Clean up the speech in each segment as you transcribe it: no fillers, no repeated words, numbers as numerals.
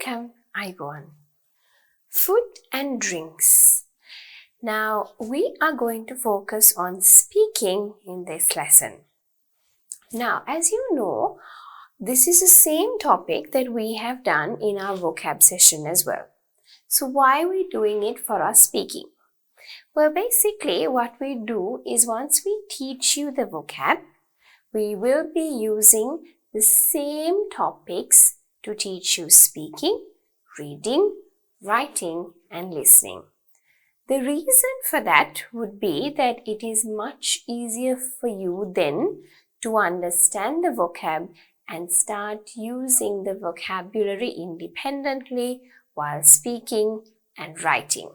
Welcome, Ivan. Food and drinks. Now, we are going to focus on speaking in this lesson. Now, as you know, this is the same topic that we have done in our vocab session as well. So, why are we doing it for our speaking? Well, basically, what we do is once we teach you the vocab, we will be using the same topics to teach you speaking, reading, writing, and listening. The reason for that would be that it is much easier for you then to understand the vocab and start using the vocabulary independently while speaking and writing.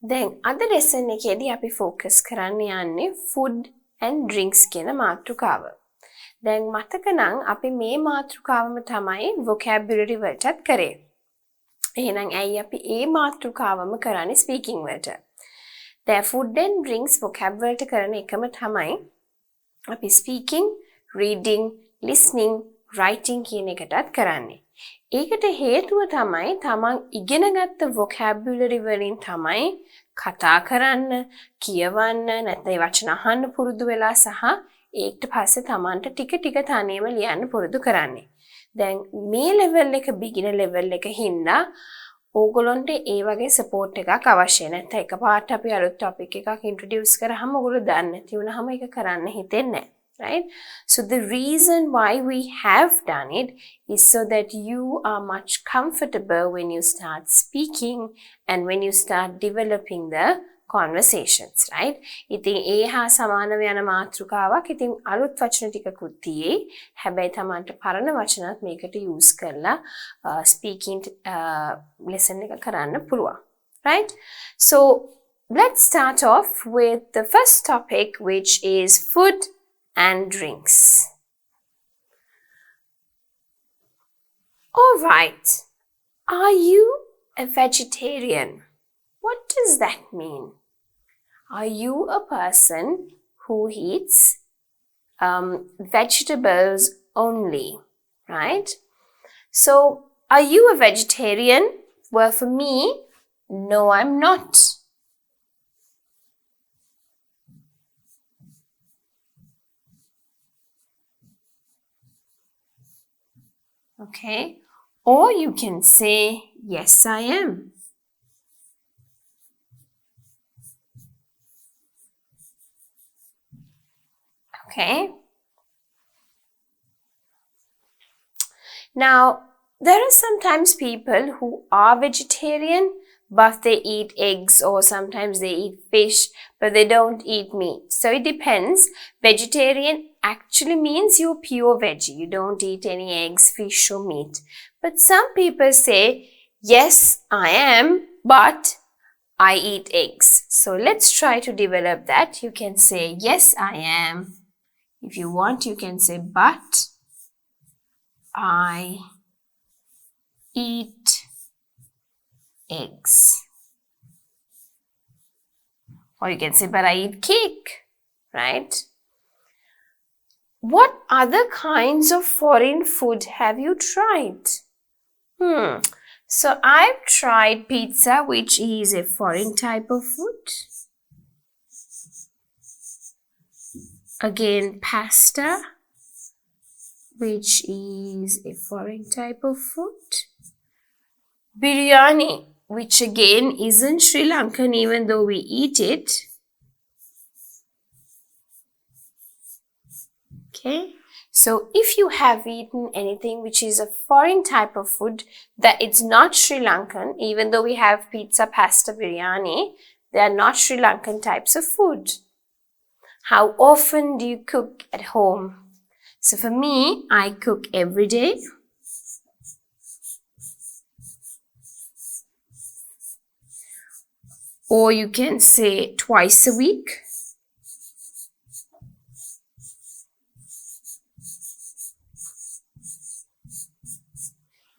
Then, අද lesson එකේදී අපි focus කරන්න යන්නේ food and drinks කියන මාතෘකාව. දැන් මතක නම් අපි මේ මාතෘකාවම තමයි vocabulary වලටත් කරේ. එහෙනම් ඇයි අපි ඒ මාතෘකාවම කරන්නේ speaking වලට? දැන් food and drinks vocab වලට කරන එකම තමයි අපි speaking, reading, listening, writing කියන එකටත් කරන්නේ. ඒකට හේතුව තමයි තමන් ඉගෙනගත්ත vocabulary වලින් තමයි කතා කරන්න, කියවන්න, නැත්නම් වචන අහන්න පුරුදු වෙලා සහ ඒකට පස්සේ තමන්ට ටික ටික තනියම ලියන්න පුරුදු කරන්නේ. දැන් මේ level එක beginner level එක හින්දා ඕගොල්ලන්ට ඒ වගේ support එකක් අවශ්‍යයි. නැත්නම් එකපාරට අපි අලුත් topic එකක් introduce කරාම ඕගොල්ලෝ දන්නේ නැති වුණාම ඒක කරන්න හිතෙන්නේ නැහැ. Right? So the reason why we have done it is so that you are much comfortable when you start speaking and when you start developing the conversations, right? ඉතින් ඒ හා සමානව යන මාතෘකාවක්. ඉතින් අලුත් වචන ටිකකුත් තියෙයි. හැබැයි තමන්ට පරණ වචනත් මේකට use කරලා speaking lesson එක කරන්න පුළුවන්. Right? So let's start off with the first topic, which is food and drinks. All right. Are you a vegetarian? What does that mean? Are you a person who eats vegetables only, right? So, are you a vegetarian? Well, for me, no, I'm not. Okay, or you can say, yes, I am. Okay. Now, there are sometimes people who are vegetarian, but they eat eggs, or sometimes they eat fish, but they don't eat meat. So it depends. Vegetarian actually means you're pure veggie. You don't eat any eggs, fish, or meat. But some people say, yes, I am, but I eat eggs. So let's try to develop that. You can say, yes, I am. If you want, you can say, but I eat eggs. Or you can say, but I eat cake, right? What other kinds of foreign food have you tried? So I've tried pizza, which is a foreign type of food. Again, pasta, which is a foreign type of food. Biryani, which again isn't Sri Lankan even though we eat it. Okay, so if you have eaten anything which is a foreign type of food, that it's not Sri Lankan, even though we have pizza, pasta, biryani, they are not Sri Lankan types of food. How often do you cook at home? So for me, I cook every day. Or you can say twice a week.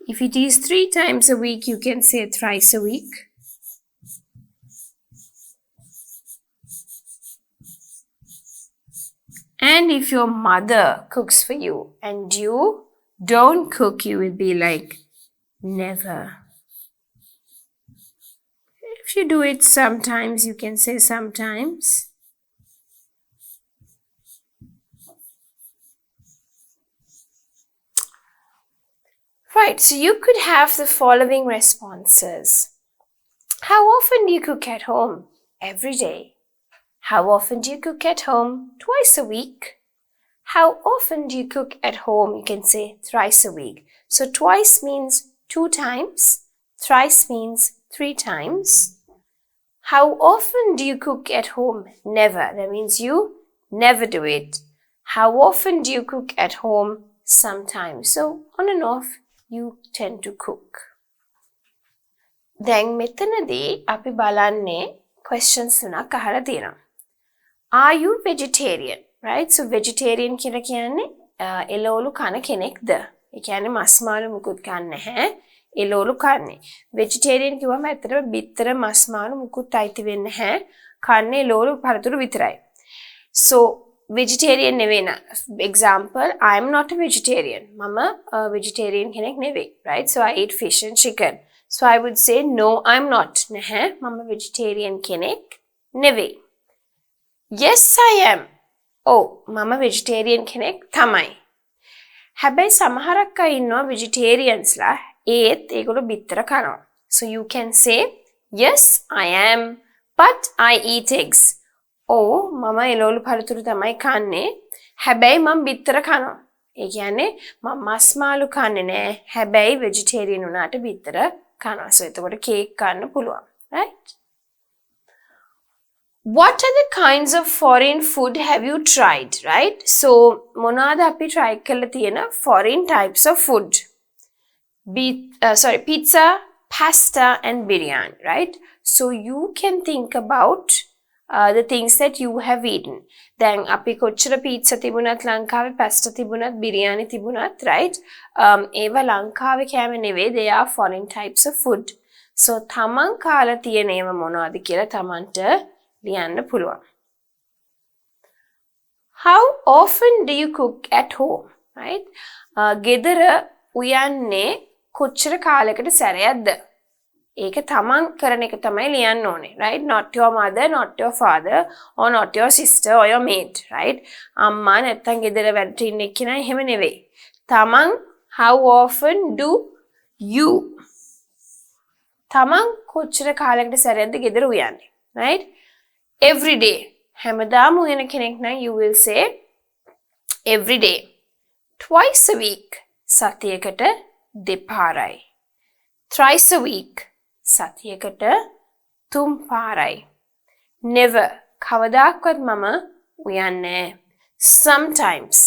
If it is 3 times a week, you can say thrice a week. And if your mother cooks for you and you don't cook, you will be like, never. If you do it sometimes, you can say sometimes. Right, so you could have the following responses. How often do you cook at home? Every day. How often do you cook at home? Twice a week. How often do you cook at home? You can say thrice a week. So twice means 2 times. Thrice means 3 times. How often do you cook at home? Never. That means you never do it. How often do you cook at home? Sometimes. So on and off, you tend to cook. දැන් මෙතනදී අපි බලන්නේ questions තුනක් අහලා තියෙනවා. Are you vegetarian? Right? So vegetarian කියලා කියන්නේ එළවලු කන කෙනෙක්ද? ඒ කියන්නේ මස් මාළු මුකුත් කන්නේ නැහැ. එළවලු කන්නේ. vegetarian කිව්වම ඇත්තටම බිත්තර මස් මාළු මුකුත් අයිති වෙන්නේ නැහැ. කන්නේ එළවලු පළතුරු විතරයි. So vegetarian නෙවෙයි නා. Example, I am not a vegetarian. මම vegetarian කෙනෙක් නෙවෙයි. Right? So I eat fish and chicken. So I would say no, I'm not. නැහැ. මම vegetarian කෙනෙක් නෙවෙයි. Yes, I am. Oh, මම vegetarian කෙනෙක් තමයි. හැබැයි සමහරක් අය ඉන්නවා vegetariansලා ඒත් ඒගොල්ලෝ බිත්තර කනවා. So you can say yes, I am, but I eat eggs. Oh, මම එළවලු පළතුරු තමයි කන්නේ. හැබැයි මම බිත්තර කනවා. ඒ කියන්නේ මම මස් මාළු කන්නේ නැහැ. හැබැයි vegetarian උනාට බිත්තර කනවා. So එතකොට කේක් කන්න පුළුවන්. Right? What are the kinds of foreign food have you tried? Right? So මොනවාද අපි try කරලා තියෙන foreign types of food? Pizza, pasta and biryani. Right? So you can think about the things that you have eaten. Then අපි කොච්චර pizza තිබුණත් ලංකාවේ pasta තිබුණත් biryani තිබුණත් right? ඒවා ලංකාවේ කෑම නෙවෙයි, they are foreign types of food. So තමන් කාලා තියෙන ඒවා මොනවද කියලා තමන්ට ලියන්න පුළුවන්. How often do you cook at home? Right? ගෙදර උයන්නේ කොච්චර කාලයකට සැරයක්ද? ඒක තමන් කරන එක තමයි ලියන්න ඕනේ. Right? Not your mother, not your father, or not your sister or your mate. Right? අම්මා නැත්තම් ගෙදර වැඩට ඉන්න එක්කෙනා එහෙම නෙවෙයි. තමන් how often do you? තමන් කොච්චර කාලයකට සැරයක්ද ගෙදර උයන්නේ? Right? Every day. හැමදාම උයන කෙනෙක් නම් you will say every day. Twice a week. සතියකට දෙපාරයි. Thrice a week. සතියකට 3 පාරයි. Never. කවදාක්වත් මම උයන්නේ. Sometimes.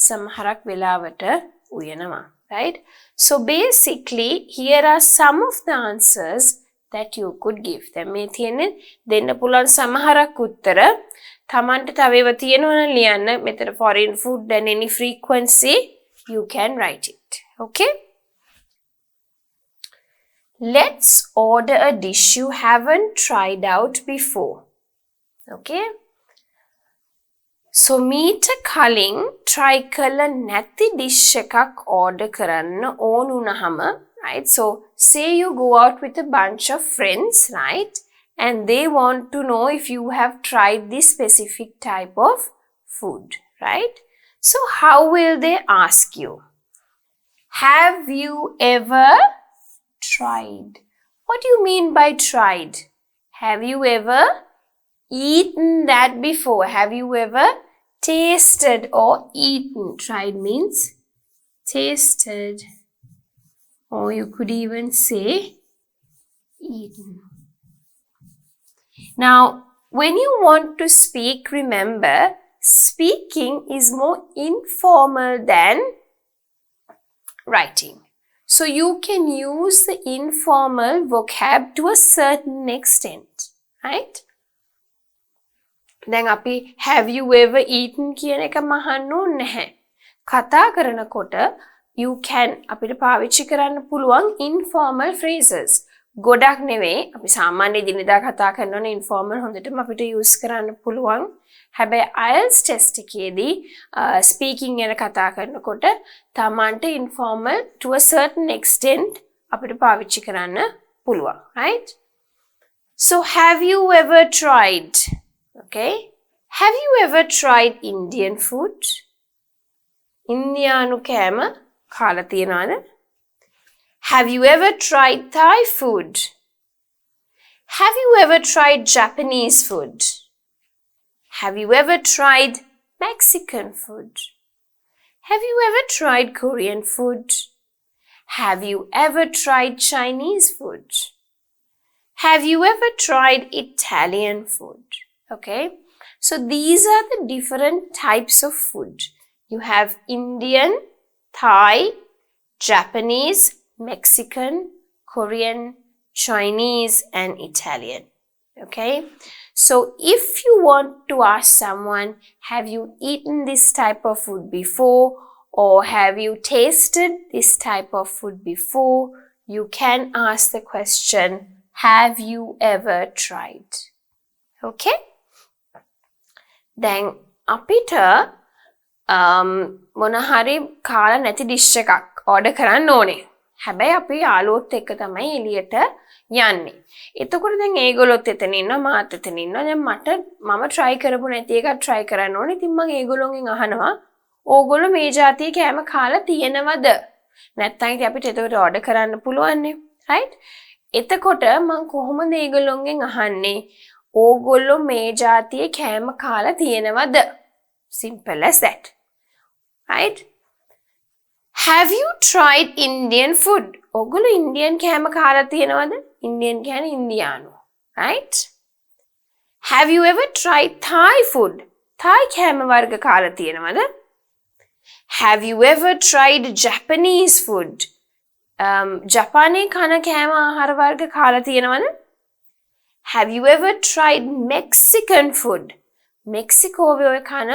සමහරක් වෙලාවට උයනවා. Right? So basically, here are some of the answers that you could give. දැන් මේ තියෙන්නේ දෙන්න පුළුවන් සමහරක් උත්තර. තමන්ට තව ඒවා තියෙනවා නම් ලියන්න. මෙතන foreign food and any frequency, you can write it. Okay? Let's order a dish you haven't tried out before. Okay? So මීට කලින් try කළ නැති dish එකක් order කරන්න ඕන වුණාම, right? So say you go out with a bunch of friends, right? And they want to know if you have tried this specific type of food, right? So how will they ask you? Have you ever tried? What do you mean by tried? Have you ever eaten that before? Have you ever tasted or eaten? Tried means tasted, or you could even say eaten. Now, when you want to speak, remember, speaking is more informal than writing. So you can use the informal vocab to a certain extent, right? දැන් අපි have you ever eaten කියන එක මහන්න ඕනේ නැහැ. කතා කරනකොට you can අපිට පාවිච්චි කරන්න පුළුවන් informal phrases. ගොඩක් නෙවෙයි. අපි සාමාන්‍ය දිනදා කතා කරනවනේ informal හොඳටම අපිට use කරන්න පුළුවන්. හැබැයි IELTS test එකේදී speaking ගැන කතා කරනකොට තමන්ට informal to a certain extent අපිට පාවිච්චි කරන්න පුළුවන්. Right? So have you ever tried? Okay? Have you ever tried Indian food? ඉන්දියානු කෑම කාලා තියෙනවද? Have you ever tried Thai food? Have you ever tried Japanese food? Have you ever tried Mexican food? Have you ever tried Korean food? Have you ever tried Chinese food? Have you ever tried Italian food? Okay, so these are the different types of food. You have Indian, Thai, Japanese, Mexican, Korean, Chinese, and Italian. Okay, so if you want to ask someone, have you eaten this type of food before, or have you tasted this type of food before, you can ask the question, have you ever tried? Okay? Then අපිට මොන හරි කාලා නැති dish එකක් order කරන්න ඕනේ. හැබැයි අපි යාළුවොත් එක්ක තමයි එළියට යන්නේ. එතකොට දැන් ඒගොල්ලොත් එතන ඉන්නවා මාත් එතන ඉන්නවා. දැන් මම try කරපු නැති එකක් try කරන්න ඕනේ. ඉතින් මම ඒගොල්ලොන්ගෙන් අහනවා ඕගොල්ලෝ මේ જાතිය කෑම කාලා තියෙනවද? නැත්නම් ඉතින් අපිට එතකොට order කරන්න පුළුවන් නේ. right? එතකොට මම කොහොමද ඒගොල්ලොන්ගෙන් අහන්නේ ඕගොල්ලෝ මේ જાතිය කෑම කාලා තියෙනවද? Simple as that. Right? Have you tried Indian food? ඕගොල්ලෝ Indian කෑම කාලා තියෙනවද? Indian කියන්නේ ඉන්දියානු. Right? Have you ever tried Thai food? Thai කෑම වර්ග කාලා තියෙනවද? Have you ever tried Japanese food? ජපානයේ කන කෑම ආහාර වර්ග කාලා තියෙනවද? Have you ever tried Mexican food? මෙක්සිකෝවේ ඔය කන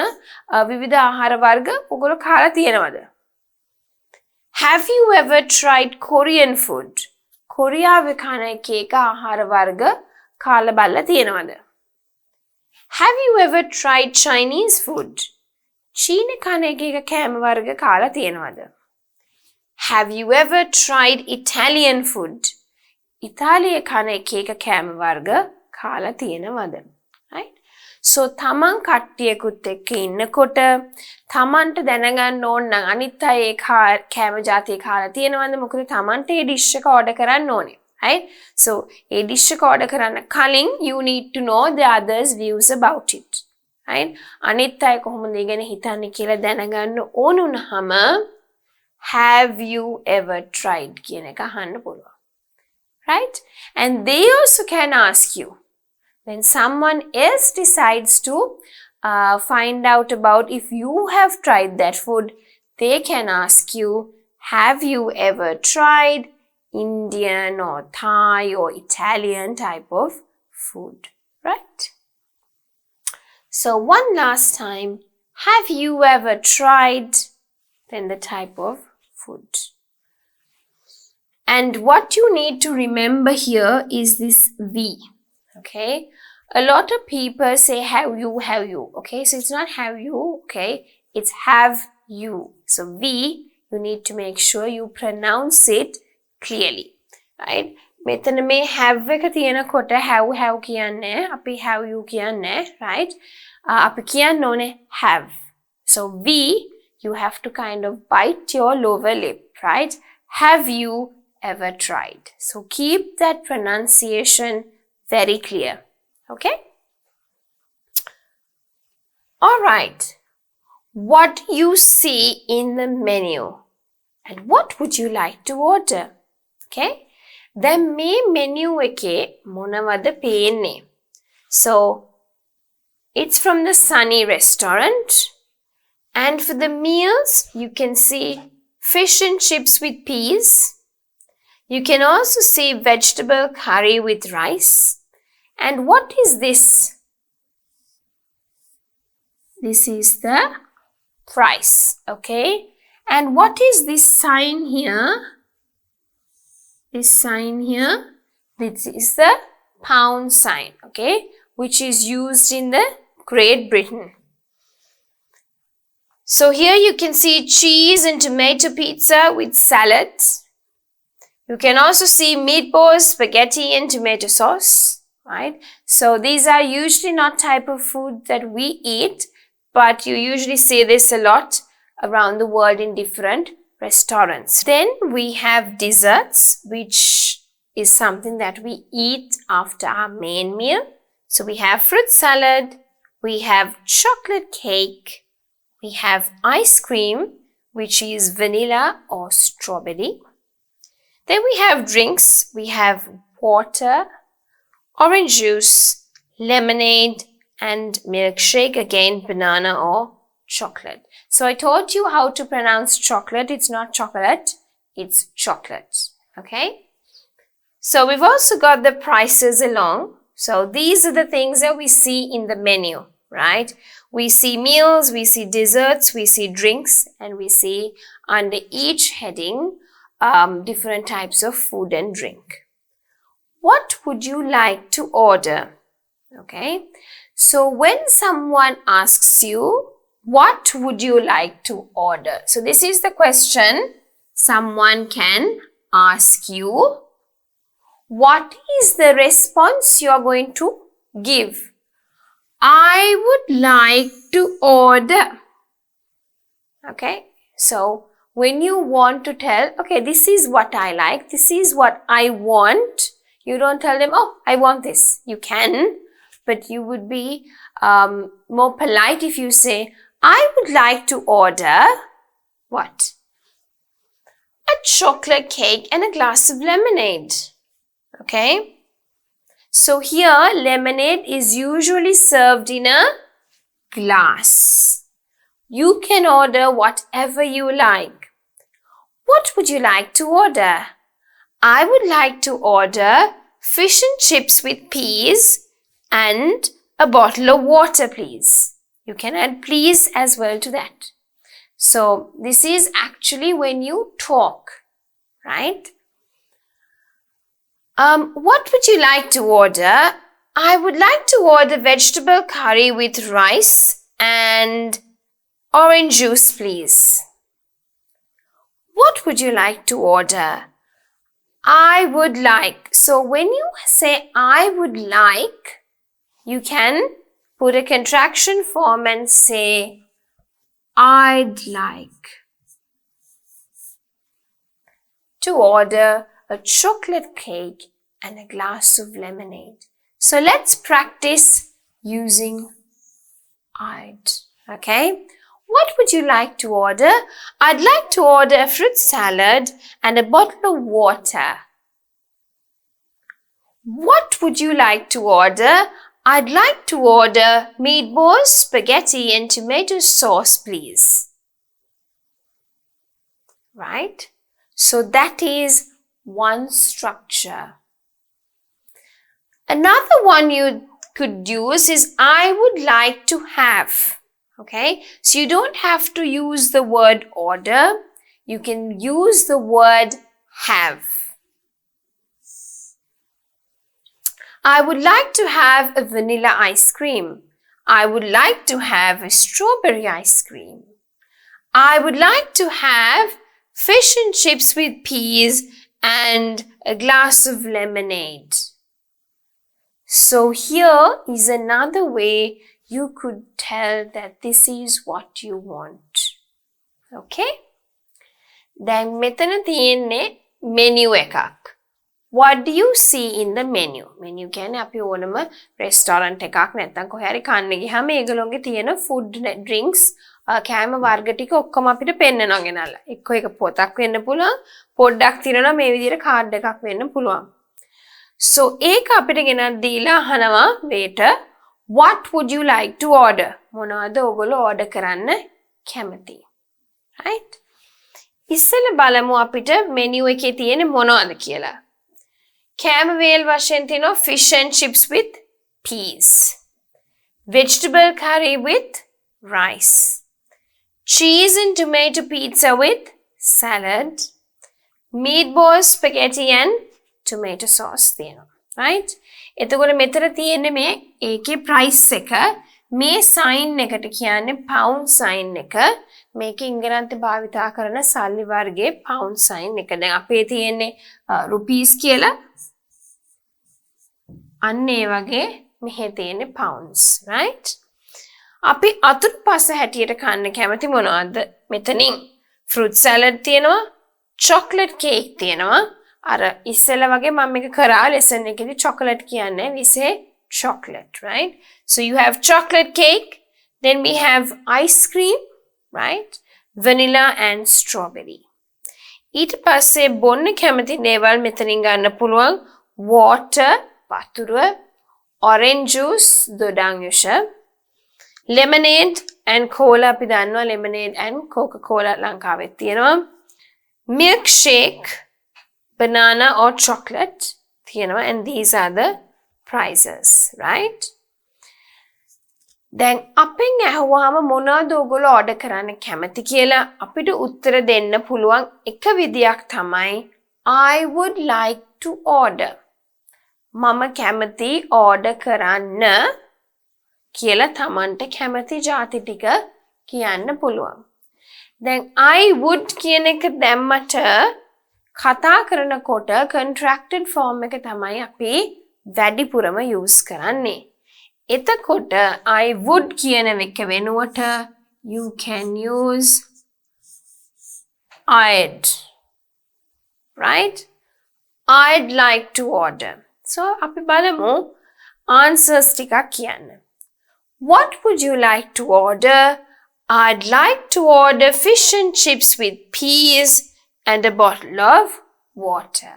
විවිධ ආහාර වර්ග ඔයගොල්ලෝ කාලා තියෙනවද? Have you ever tried Korean food? කොරියාවේ කන එක ආහාර වර්ග කාලා බලලා තියෙනවද? Have you ever tried Chinese food? චීන කන එක කෑම වර්ග කාලා තියෙනවද? Have you ever tried Italian food? ඉතාලියේ කන එක කෑම වර්ග කාලා තියෙනවද? Right? So තමන් කට්ටියකුත් එක්ක ඉන්නකොට තමන්ට දැනගන්න ඕන නම් අනිත් අය ඒ කෑම જાතිය කාලා තියෙනවද? මොකද තමන්ට ඒ ඩිෂ් එක ඕඩර් කරන්න ඕනේ. Right? So ඒ ඩිෂ් එක ඕඩර් කරන්න කලින් you need to know the others views about it. Right? අනිත් අය කොහොමද ඒ ගැන හිතන්නේ කියලා දැනගන්න ඕන වුණාම have you ever tried කියන එක අහන්න පුළුවන්. Right? And they also can ask you when someone else decides to find out about if you have tried that food, they can ask you, have you ever tried Indian or Thai or Italian type of food? Right? So one last time, have you ever tried then the type of food? And what you need to remember here is this V. Okay, a lot of people say have you. Okay, so it's not have you, okay, it's have you. So V, you need to make sure you pronounce it clearly. Right? මෙතන මේ have එක තියෙනකොට have කියන්නේ අපි have you කියන්නේ. Right? අපි කියන්න ඕනේ have. So V, you have to kind of bite your lower lip. Right? Have you ever tried? So keep that pronunciation very clear. Okay? All right. What you see in the menu and what would you like to order? Okay? Then me menu එකේ මොනවද පේන්නේ? So it's from the Sunny restaurant, and for the meals you can see fish and chips with peas. You can also see vegetable curry with rice. And what is this? This is the price, okay? And what is this sign here? This sign here, this is the pound sign, okay? Which is used in the Great Britain. So here you can see cheese and tomato pizza with salads. You can also see meatballs, spaghetti and tomato sauce, right? So these are usually not type of food that we eat, but you usually see this a lot around the world in different restaurants. Then we have desserts, which is something that we eat after our main meal. So we have fruit salad, we have chocolate cake, we have ice cream, which is vanilla or strawberry. Then we have drinks, we have water, orange juice, lemonade, and milkshake, again banana or chocolate. So I taught you how to pronounce chocolate. It's not chocolate, it's chocolate. Okay? So we've also got the prices along. So these are the things that we see in the menu, right? We see meals, we see desserts, we see drinks, and we see under each heading different types of food and drink. What would you like to order? Okay, so when someone asks you, what would you like to order? So this is the question someone can ask you. What is the response you are going to give? I would like to order. Okay, so when you want to tell, okay, this is what I like, this is what I want, you don't tell them, oh, I want this. You can, but you would be more polite if you say, I would like to order what? A chocolate cake and a glass of lemonade. Okay? So here, lemonade is usually served in a glass. You can order whatever you like. What would you like to order? I would like to order fish and chips with peas and a bottle of water, please. You can add please as well to that. So this is actually when you talk, right? What would you like to order? I would like to order vegetable curry with rice and orange juice, please. What would you like to order? I would like. So when you say I would like, you can put a contraction form and say I'd like to order a chocolate cake and a glass of lemonade. So let's practice using I'd. Okay? What would you like to order? I'd like to order a fruit salad and a bottle of water. What would you like to order? I'd like to order meatballs, spaghetti and tomato sauce, please. Right? So that is one structure. Another one you could use is I would like to have. Okay, so you don't have to use the word order. You can use the word have. I would like to have a vanilla ice cream. I would like to have a strawberry ice cream. I would like to have fish and chips with peas and a glass of lemonade. So here is another way you could tell that this is what you want. Okay? දැන් මෙතන තියෙන්නේ menu එකක්. What do you see in the menu? Menu කියන්නේ අපි ඕනම restaurant එකක් නැත්නම් කොහේ හරි කන්න ගියාම ඒගොල්ලෝගේ තියෙන food drinks කෑම වර්ග ටික ඔක්කොම අපිට පෙන්නනවා ගෙනල්ලා. එක්ක එක පොතක් වෙන්න පුළුවන්, පොඩ්ඩක් තියෙනවා මේ විදිහට කාඩ් එකක් වෙන්න පුළුවන්. So ඒක අපිට ගෙනත් දීලා අහනවා waiter, what would you like to order? මොනවද ඔයගොල්ලෝ order කරන්න කැමති? Right? ඉස්සෙල්ලා බලමු අපිට menu එකේ තියෙන මොනවද කියලා. කෑම වේල් වශයෙන් තියෙනවා fish and chips with peas. Vegetable curry with rice. Cheese and tomato pizza with salad. Meatballs, spaghetti and tomato sauce තියෙනවා. Right? එතකොට මෙතන තියෙන්නේ මේ ඒකේ price එක මේ sign එකට කියන්නේ pound sign එක. මේක ඉංග්‍රීසියෙන් භාවිතා කරන සල්ලි වර්ගයේ pound sign එක. දැන් අපේ තියෙන්නේ rupees කියලා. අන්න ඒ වගේ මෙහෙ තියෙන්නේ pounds, right? අපි අතුරු පස හැටියට කන්න කැමති මොනවද? මෙතනින් fruit salad තියෙනවා, chocolate cake තියෙනවා. අර ඉස්සෙල්ලා වගේ මම මේක කරා lesson එකේදී chocolate කියන්නේ we say chocolate, right? So you have chocolate cake, then we have ice cream, right? Vanilla and strawberry. ඊට පස්සේ බොන්න කැමති දේවල් මෙතනින් ගන්න පුළුවන් water, වතුර, orange juice, දොඩම් යුෂ, lemonade and cola අපි දන්නවා lemonade and coca cola ලංකාවේ තියෙනවා, milkshake, banana or chocolate තියෙනවා, and these are the prizes, right? දැන් අපෙන් ඇහුවාම මොනවද ඔයගොල්ලෝ ඕඩර් කරන්න කැමති කියලා අපිට උත්තර දෙන්න පුළුවන් එක විදියක් තමයි I would like to order. මම කැමති ඕඩර් කරන්න කියලා තමන්ට කැමති ಜಾති ටික කියන්න පුළුවන්. දැන් I would කියන එක දැම්මට කතා කරනකොට contracted form එක තමයි අපි වැඩිපුරම use කරන්නේ. එතකොට I would කියන එක වෙනුවට you can use I'd, right? I'd like to order. So අපි බලමු answers ටිකක් කියන්න. What would you like to order? I'd like to order fish and chips with peas and a bottle of water.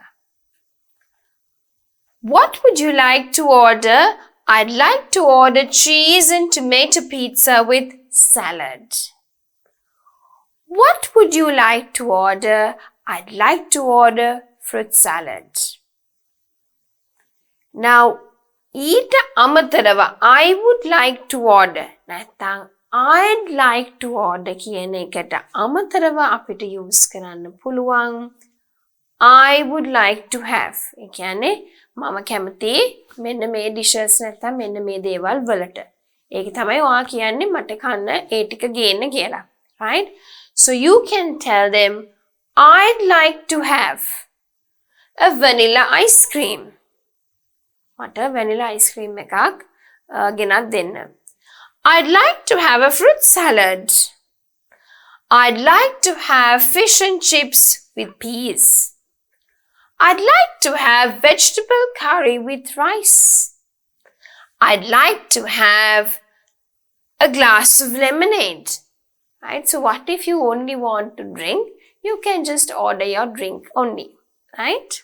What would you like to order? I'd like to order cheese and tomato pizza with salad. What would you like to order? I'd like to order fruit salad. Now, ඊට අමතරව I would like to order නැත්නම් I'd like to order කියන එකට අමතරව අපිට use කරන්න පුළුවන් I would like to have. ඒ කියන්නේ මම කැමති මෙන්න මේ dishes නැත්නම් මෙන්න මේ දේවල් වලට. ඒක තමයි ඔයා කියන්නේ මට කන්න ඒ ටික ගේන්න කියලා. Right? So you can tell them I'd like to have a vanilla ice cream. මට vanilla ice cream එකක් ගෙනත් දෙන්න. I'd like to have a fruit salad. I'd like to have fish and chips with peas. I'd like to have vegetable curry with rice. I'd like to have a glass of lemonade. Right? So what if you only want to drink? You can just order your drink only. Right?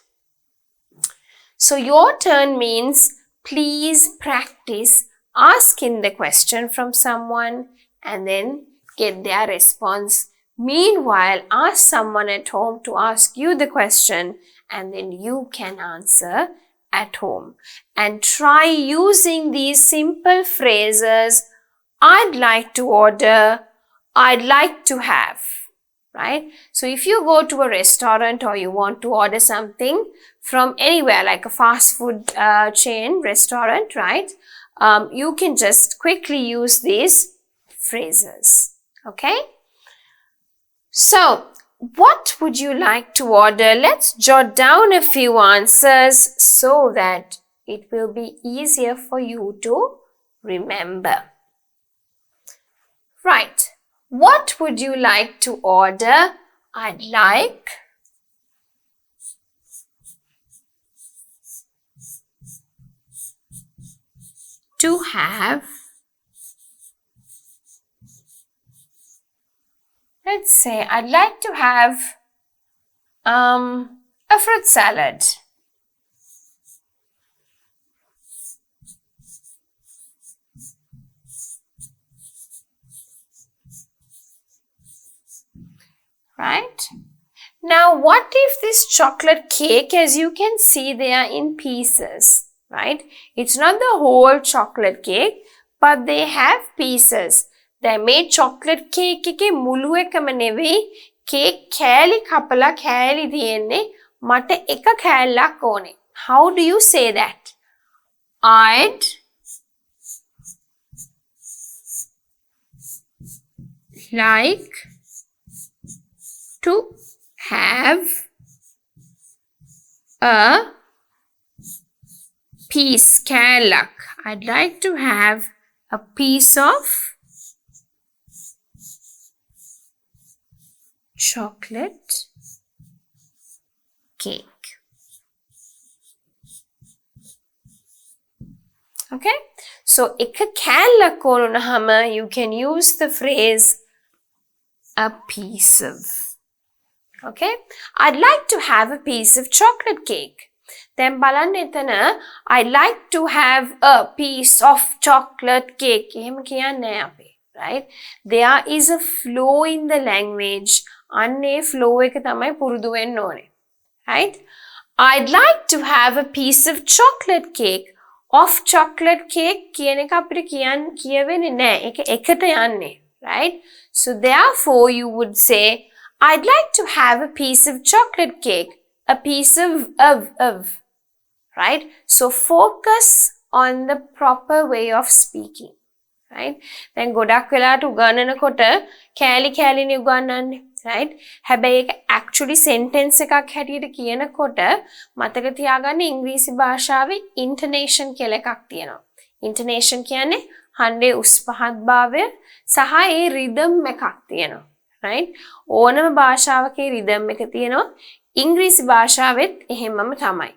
So your turn means please practice asking the question from someone and then get their response. Meanwhile, ask someone at home to ask you the question and then you can answer at home. And try using these simple phrases, I'd like to order, I'd like to have. Right? So if you go to a restaurant or you want to order something from anywhere like a fast food chain restaurant, right? You can just quickly use these phrases. Okay? So, what would you like to order? Let's jot down a few answers so that it will be easier for you to remember. Right. What would you like to order? I'd like to have, let's say, I'd like to have a fruit salad. Right? Now, what if this chocolate cake, as you can see, they are in pieces, right? It's not the whole chocolate cake, but they have pieces. They made chocolate cake එකේ මුළු එකම නෙවෙයි cake කෑලි කපලා කෑලි තියෙන්නේ මට එක කෑල්ලක් ඕනේ. How do you say that? I'd like to have a piece. Kälak. I'd like to have a piece of chocolate cake. Okay? So, එක කෑල්ලක් ඕනහම you can use the phrase a piece of. Okay? I'd like to have a piece of chocolate cake. Then බලන්න එතන I'd like to have a piece of chocolate cake. එහෙම කියන්නේ අපි. Right? There is a flow in the language. අන්නේ flow එක තමයි පුරුදු වෙන්න ඕනේ. Right? I'd like to have a piece of chocolate cake. Of chocolate cake කියන එක අපිට කියවෙන්නේ නැහැ. ඒක එකට යන්නේ. Right? So therefore you would say I'd like to have a piece of chocolate cake. A piece of. Right? So focus on the proper way of speaking. Right? Then ගොඩක් වෙලාවට උගන්වනකොට කෑලි උගන්වන්නේ. Right? හැබැයි ඒක actually sentence එකක් හැටියට කියනකොට මතක තියාගන්න ඉංග්‍රීසි භාෂාවේ intonation කියලා එකක් තියෙනවා. Intonation කියන්නේ හඬේ උස් පහත් භාවය සහ ඒ rhythm එකක් තියෙනවා. Right? ඕනම භාෂාවක rhythm එක තියෙනවා. ඉංග්‍රීසි භාෂාවෙත් එහෙමම තමයි.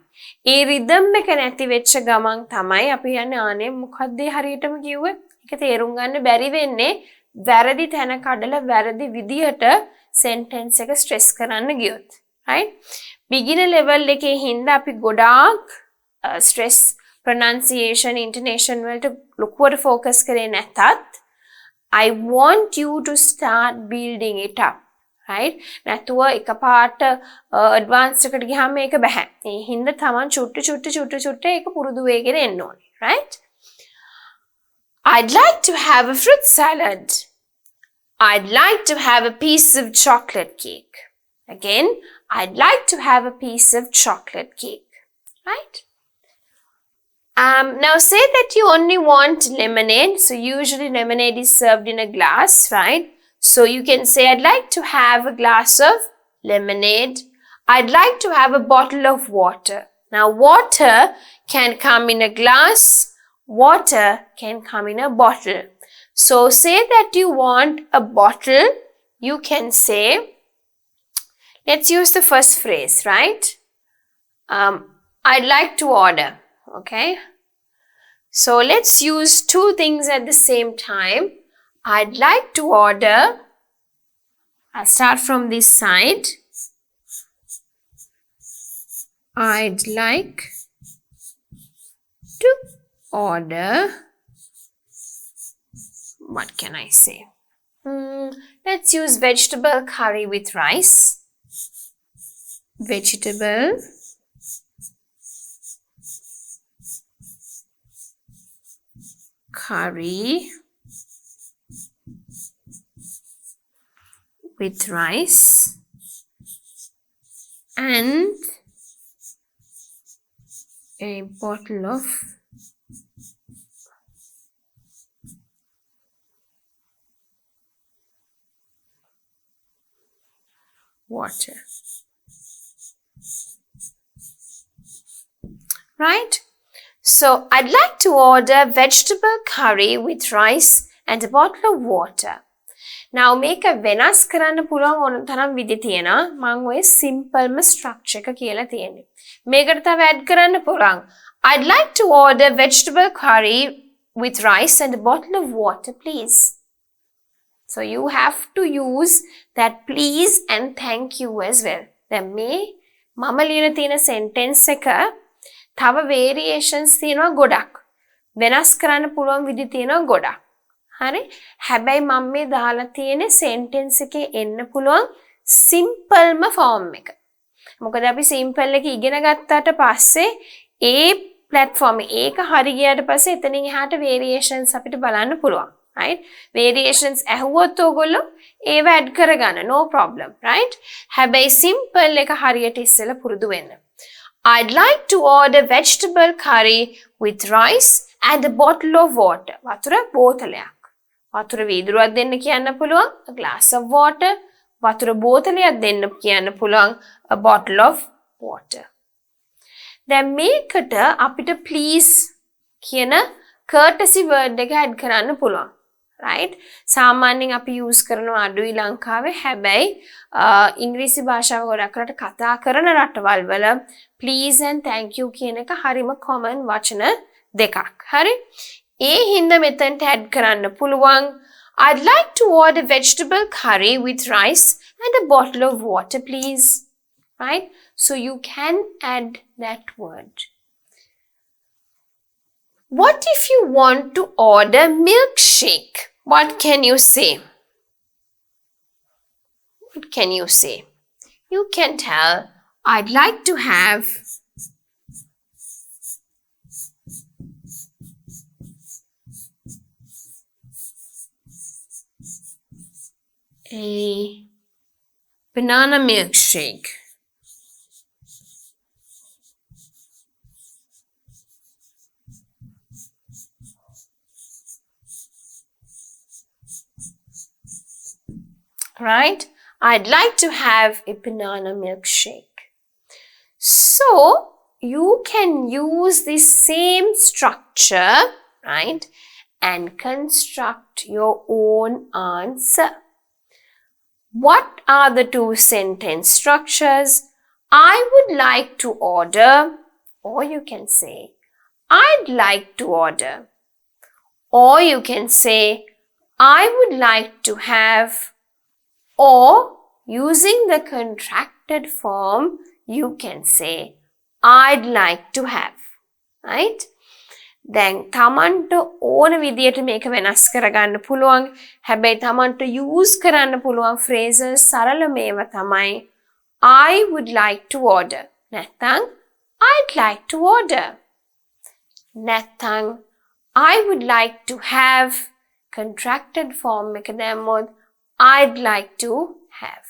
ඒ rhythm එක නැති වෙච්ච ගමන් තමයි අපි යන්නේ ආනේ මොකද්ද හරියටම කිව්වේ? ඒක තේරුම් ගන්න බැරි වෙන්නේ වැරදි තැන කඩලා වැරදි විදියට sentence එක stress කරන්න ගියොත්. Right? Beginner level එකේ හින්දා අපි ගොඩාක් stress pronunciation intonation වලට ලොකුවට focus කරේ නැතත් I want you to start building it up. Right? නැතුව එකපාරට advanced එකට ගියාම මේක බෑ. ඒ හින්දා තමන් චුට්ට ඒක පුරුදු වෙගෙන එන්න ඕනේ. Right? I'd like to have a fruit salad. I'd like to have a piece of chocolate cake. Again, I'd like to have a piece of chocolate cake. Right? Now say that you only want lemonade. So usually lemonade is served in a glass, right? So you can say, I'd like to have a glass of lemonade. I'd like to have a bottle of water. Now water can come in a glass. Water can come in a bottle. So say that you want a bottle. You can say, let's use the first phrase, right? I'd like to order. Okay? So let's use two things at the same time. I'd like to order. I'll start from this side. I'd like to order. What can I say? Let's use vegetable curry with rice. Vegetable curry with rice and a bottle of water. Right? So I'd like to order vegetable curry with rice and a bottle of water. Now මේක වෙනස් කරන්න පුළුවන් ඕන තරම් විදි තියෙනවා. මම ඔය සිම්පල්ම ස්ට්‍රක්චර් එක කියලා තියෙන්නේ. මේකට තව ඇඩ් කරන්න පුළුවන්. I'd like to order vegetable curry with rice and a bottle of water, please. So you have to use that please and thank you as well. දැන් මේ මම ලියන තියෙන sentence එක තව variations තියෙනවා ගොඩක්. වෙනස් කරන්න පුළුවන් විදි තියෙනවා ගොඩක්. හරි? හැබැයි මම මේ දාලා තියෙන sentence එකේ එන්න පුළුවන් simple form එක. මොකද අපි simple එක ඉගෙන ගත්තාට පස්සේ ඒ platform ඒක හරි ගියාට පස්සේ එතනින් එහාට variations අපිට බලන්න පුළුවන්. Right? Variations ඇහුවොත් ඔයගොල්ලෝ ඒව add කරගන්න no problem. Right? හැබැයි simple එක හරියට ඉස්සෙල්ලා පුරුදු වෙන්න. I'd like to order vegetable curry with rice and a bottle of water. වතුර බෝතලයක්. වතුර වීදුරුවක් දෙන්න කියන්න පුළුවන්. A glass of water. වතුර බෝතලයක් දෙන්න කියන්න පුළුවන්. A bottle of water. දැන් මේකට අපිට please කියන courtesy word එක add කරන්න පුළුවන්. right? සාමාන්‍යයෙන් අපි use කරනවා අඩුයි ලංකාවේ. හැබැයි ඉංග්‍රීසි භාෂාව ගොඩක් කතා කරන රටවල් වල please and thank you කියන එක හරිම common වචන දෙකක්. හරි? ඒ හින්දා මෙතනට add කරන්න පුළුවන්. I'd like to order vegetable curry with rice and a bottle of water, please. Right? So you can add that word. What if you want to order milkshake? What can you say? What can you say? You can tell, I'd like to have a banana milkshake. Right? I'd like to have a banana milkshake. So, you can use the same structure, right? And construct your own answer. What are the two sentence structures? I would like to order, or you can say, I'd like to order. Or you can say, I would like to have. Or using the contracted form, you can say, I'd like to have. Right? දැන් තමන්ට ඕන විදියට මේක වෙනස් කරගන්න පුළුවන්. හැබැයි තමන්ට use කරන්න පුළුවන් phrases සරල මේවා තමයි I would like to order. නැත්නම් I'd like to order. නැත්නම් I would like to have contracted form එක දැම්මොත් I'd like to have.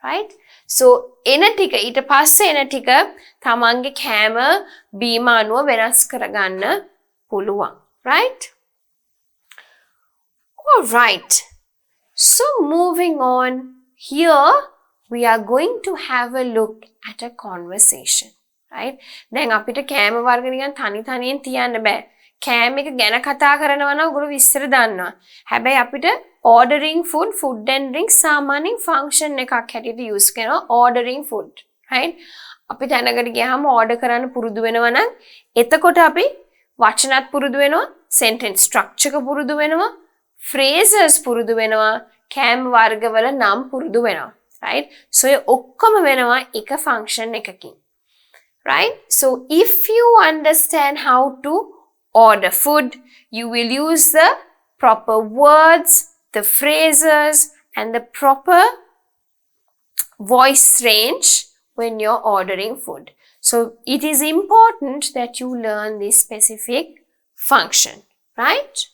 Right? So, එන ටික ඊට පස්සේ එන ටික තමන්ගේ කෑම බීම අනුව වෙනස් කරගන්න පුළුවන්. Right? All right. So, moving on. Here, we are going to have a look at a conversation. Right? දැන් අපිට කෑම වර්ග නිකන් තනි තනියෙන් තියන්න බෑ. කෑම එක ගැන කතා කරනවා නම් ඔයගොල්ලෝ විස්තර දන්නවා. හැබැයි අපිට ordering food, food and drinks සාමාන්‍යයෙන් function එකක් හැටියට use කරනවා ordering food. Right? අපි තැනකට ගියාම order කරන්න පුරුදු වෙනවා නම් එතකොට අපි වචනත් පුරුදු වෙනවා, sentence structure එක පුරුදු වෙනවා, phrases පුරුදු වෙනවා, කෑම වර්ගවල නම් පුරුදු වෙනවා. Right? So ඒ ඔක්කොම වෙනවා එක function එකකින්. Right? So if you understand how to order food, you will use the proper words, the phrases and the proper voice range when you're ordering food. So it is important that you learn this specific function, right?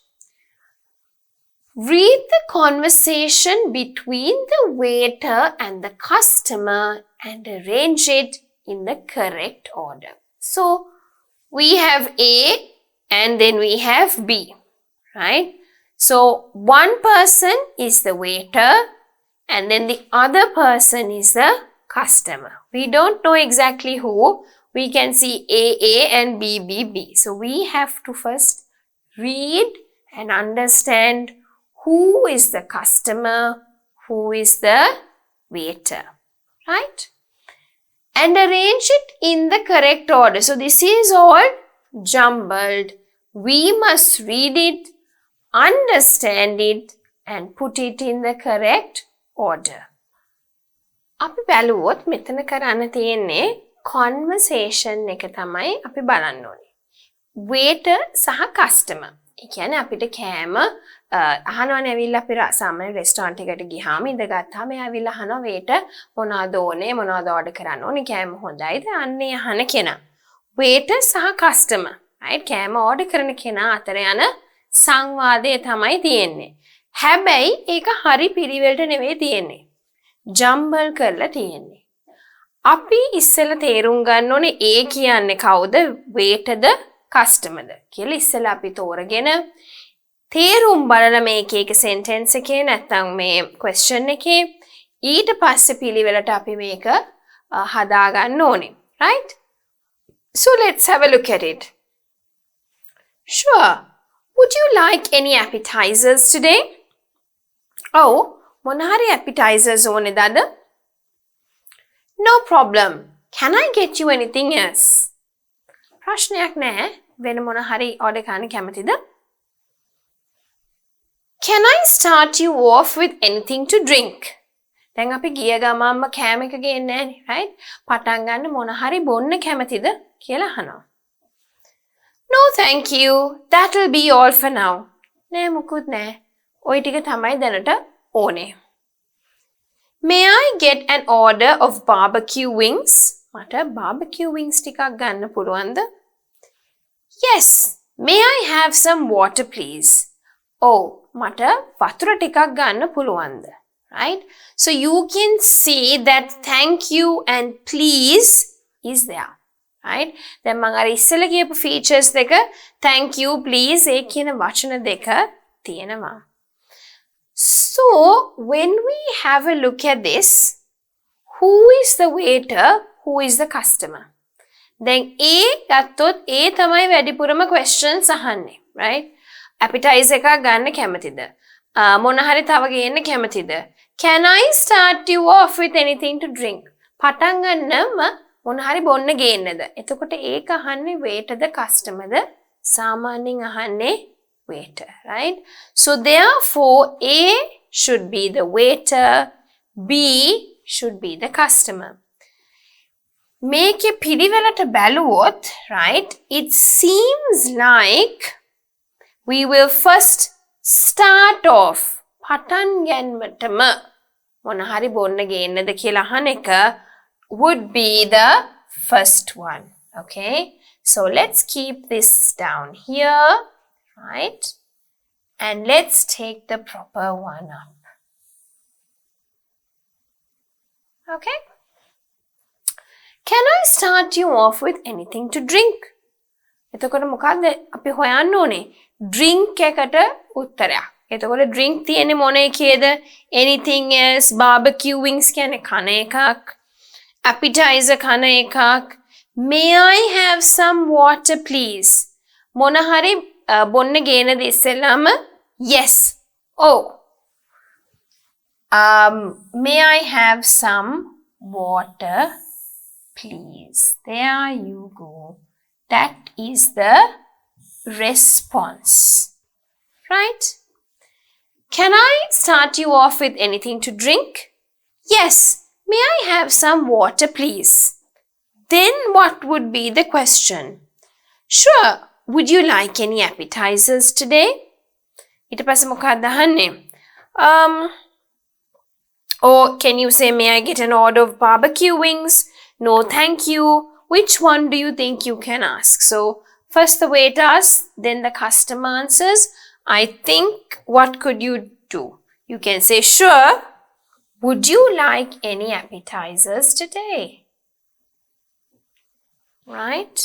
Read the conversation between the waiter and the customer and arrange it in the correct order. So we have A and then we have B, right? So one person is the waiter and then the other person is the customer. We don't know exactly who. We can see A and B. So we have to first read and understand who is the customer, who is the waiter, right? And arrange it in the correct order. So this is all jumbled. We must read it, understand it and put it in the correct order. අපි බැලුවොත් මෙතන කරන්න තියෙන්නේ conversation එක තමයි අපි බලන්න ඕනේ. waiter සහ customer. ඒ කියන්නේ අපිට කෑම අහනවනේ ඇවිල්ලා අපි සාමාන්‍ය රෙස්ටෝරන්ට් එකකට ගියාම ඉඳගත්තාම එයා ඇවිල්ලා අහනවා waiter මොනවද ඕනේ මොනවද order කරන්න ඕනේ කෑම හොඳයිද අන්නේ අහන කෙනා. waiter සහ customer. right? කෑම order කරන කෙනා අතර යන සංවාදය තමයි තියෙන්නේ. හැබැයි ඒක හරි පිළිවෙලට නෙවෙයි තියෙන්නේ. ජම්බල් කරලා තියෙන්නේ. අපි ඉස්සෙල්ලා තේරුම් ගන්න ඕනේ A කියන්නේ කවුද? waiterද customerද කියලා ඉස්සෙල්ලා අපි තෝරගෙන තේරුම් බලලා මේක එක sentence එකේ නැත්නම් මේ question එකේ ඊට පස්සේ පිළිවෙලට අපි මේක හදා ගන්න ඕනේ. Right? So let's have a look at it. Sure. Would you like any appetizers today? Oh, මොන හරි appetizers ඕනේද අද? No problem. Can I get you anything else? ප්‍රශ්නයක් නැහැ. වෙන මොන හරි order කරන්න කැමතිද? Can I start you off with anything to drink? දැන් අපි ගිය ගමන්ම කෑම එක ගේන්නේ නැහනේ, right? පටන් ගන්න මොන හරි බොන්න කැමතිද කියලා අහනවා. No, thank you. That'll be all for now. නෑ මුකුත් නෑ. ওই ටික තමයි දැනට ඕනේ. May I get an order of barbecue wings? මට barbecue wings ටිකක් ගන්න පුළුවන්ද? Yes. May I have some water please? Oh, මට වතුර ටිකක් ගන්න පුළුවන්ද? Right? So you can see that thank you and please is there. Right? දැන් මම අර ඉස්සෙල්ලා කියපු features දෙක thank you please ඒ කියන වචන දෙක තියෙනවා. So when we have a look at this, who is the waiter, who is the customer? දැන් ඒ ගත්තොත් ඒ තමයි වැඩිපුරම questions අහන්නේ. Right? appetizer එකක් ගන්න කැමතිද? මොන හරි තව ගේන්න කැමතිද? Can I start you off with anything to drink? පටන් ගන්නම මොන හරි බොන්න ගේන්නද? එතකොට ඒක අහන්නේ waiterද customerද? සාමාන්‍යයෙන් අහන්නේ waiter, right? So therefore A should be the waiter, B should be the customer. මේකේ පිළිවෙලට බැලුවොත්, right? It seems like we will first start off පටන් ගැනීමටම මොන හරි බොන්න ගේන්නද කියලා අහන එක would be the first one. Okay? So let's keep this down here, right? And let's take the proper one up. Okay? Can I start you off with anything to drink? එතකොට මොකද්ද අපි හොයන්න ඕනේ? Drink එකට උත්තරයක්. එතකොට drink තියෙන්නේ මොන එකේද? Anything else, barbecue wings කියන්නේ කන එකක්. Appetizer කන එකක්. May I have some water please? මොන හරි බොන්න ගේනද ඉස්සෙල්ලාම? Yes. Oh. May I have some water please? There you go. That is the response. Right? Can I start you off with anything to drink? Yes. May I have some water, please? Then what would be the question? Sure. Would you like any appetizers today? ඊට පස්සේ මොකක්ද අහන්නේ? Or can you say, may I get an order of barbecue wings? No, thank you. Which one do you think you can ask? So first the waiter asks, then the customer answers. I think, what could you do? You can say, sure. Would you like any appetizers today? Right?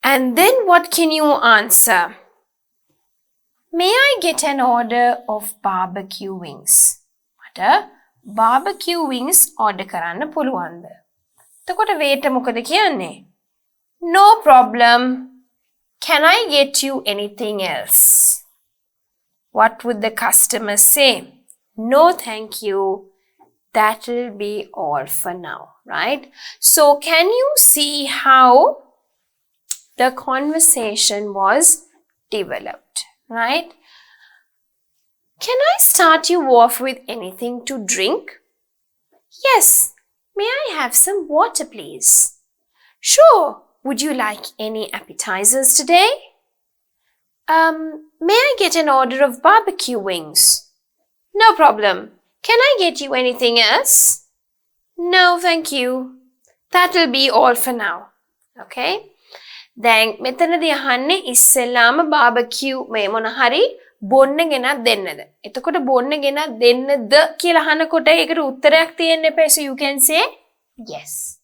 And then what can you answer? May I get an order of barbecue wings? මට barbecue wings order කරන්න පුළුවන්ද? එතකොට waiter මොකද කියන්නේ? No problem. Can I get you anything else? What would the customer say? No, thank you. That will be all for now, right? So can you see how the conversation was developed, right? Can I start you off with anything to drink? Yes. May I have some water, please? Sure. Would you like any appetizers today? May I get an order of barbecue wings? No problem. Can I get you anything else? No, thank you. That'll be all for now. Okay? දැන් මෙතනදී අහන්නේ ඉස්සෙල්ලාම barbecue මේ මොන හරි බොන්න ගෙනත් දෙන්නද? එතකොට බොන්න ගෙනත් දෙන්නද කියලා අහනකොට ඒකට උත්තරයක් තියෙන්න එපා. So you can say yes.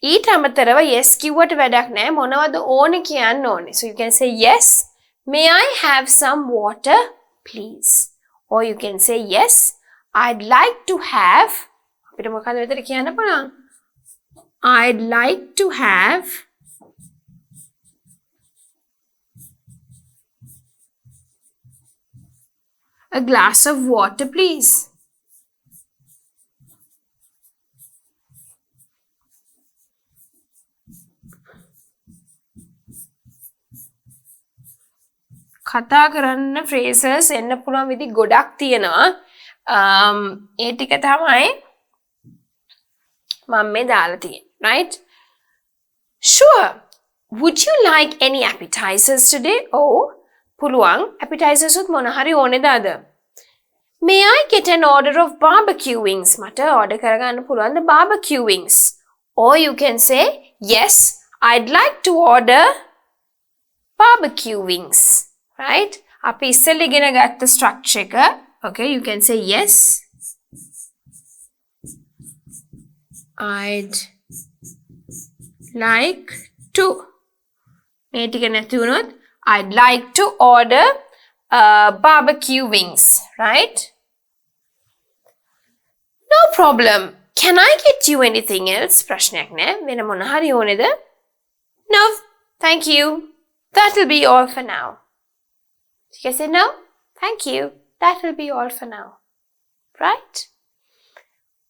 ඊට අමතරව yes කිව්වට වැඩක් නැහැ. මොනවද ඕනේ කියන්න ඕනේ. So you can say yes, may I have some water please? Or you can say yes, I'd like to have අපිට මොකක්ද මෙතන කියන්න පුළුවන්? I'd like to have a glass of water please. කතා කරන්න phrases එන්න පුළුවන් විදි ගොඩක් තියෙනවා. ඒ ටික තමයි මම මේ දාලා තියෙන්නේ. Right? Sure. Would you like any appetizers today? Oh, පුළුවන්. Appetizers උත් මොන හරි ඕනේද අද? May I get an order of barbecue wings? මට order කරගන්න පුළුවන්ද barbecue wings? Or you can say, yes, I'd like to order barbecue wings. Right? අපි ඉස්සෙල්ලා ඉගෙන ගත්ත structure එක. Okay, you can say yes. I'd like to. මේ ටික නැති වුණොත් I'd like to order barbecue wings, right? No problem. Can I get you anything else? ප්‍රශ්නයක් නෑ. වෙන මොන හරි ඕනේද? No, thank you. That will be all for now. You can say no, thank you. That will be all for now. Right?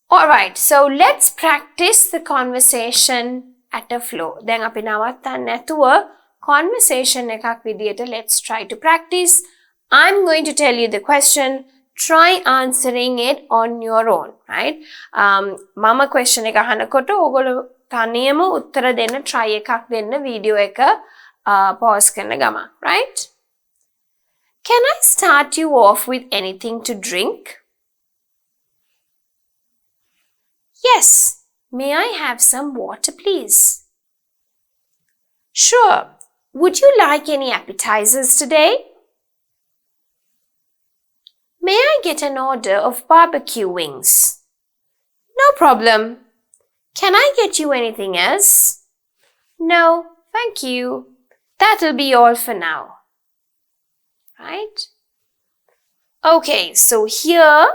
Alright, so let's practice the conversation at a flow. දැන් අපි නවත්තන්න නැතුව conversation එකක් විදියට let's try to practice. I'm going to tell you the question. Try answering it on your own, right? මම question එක අහනකොට ඔයගොල්ලෝ තනියම උත්තර දෙන්න try එකක් දෙන්න වීඩියෝ එක pause කරන ගමන්, right? Can I start you off with anything to drink? Yes. May I have some water, please? Sure. Would you like any appetizers today? May I get an order of barbecue wings? No problem. Can I get you anything else? No, thank you. That'll be all for now. Right? Okay, so here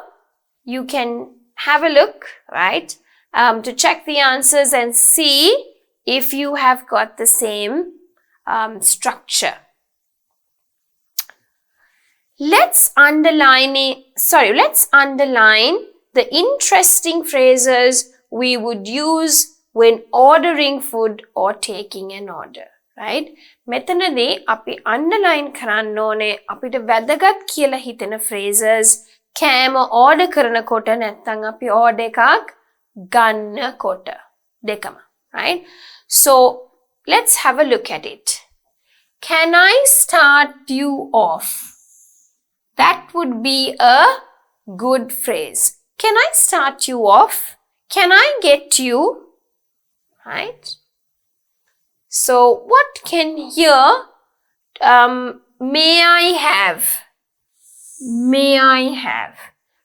you can have a look, right? To check the answers and see if you have got the same structure. Let's underline the interesting phrases we would use when ordering food or taking an order. Right? මෙතනදී අපි underline කරන්න ඕනේ අපිට වැදගත් කියලා හිතෙන phrases කෑම order කරනකොට නැත්නම් අපි order එකක් ගන්නකොට දෙකම. Right? So let's have a look at it. Can I start you off? That would be a good phrase. Can I start you off? Can I get you? Right? So what can here may I have? May I have?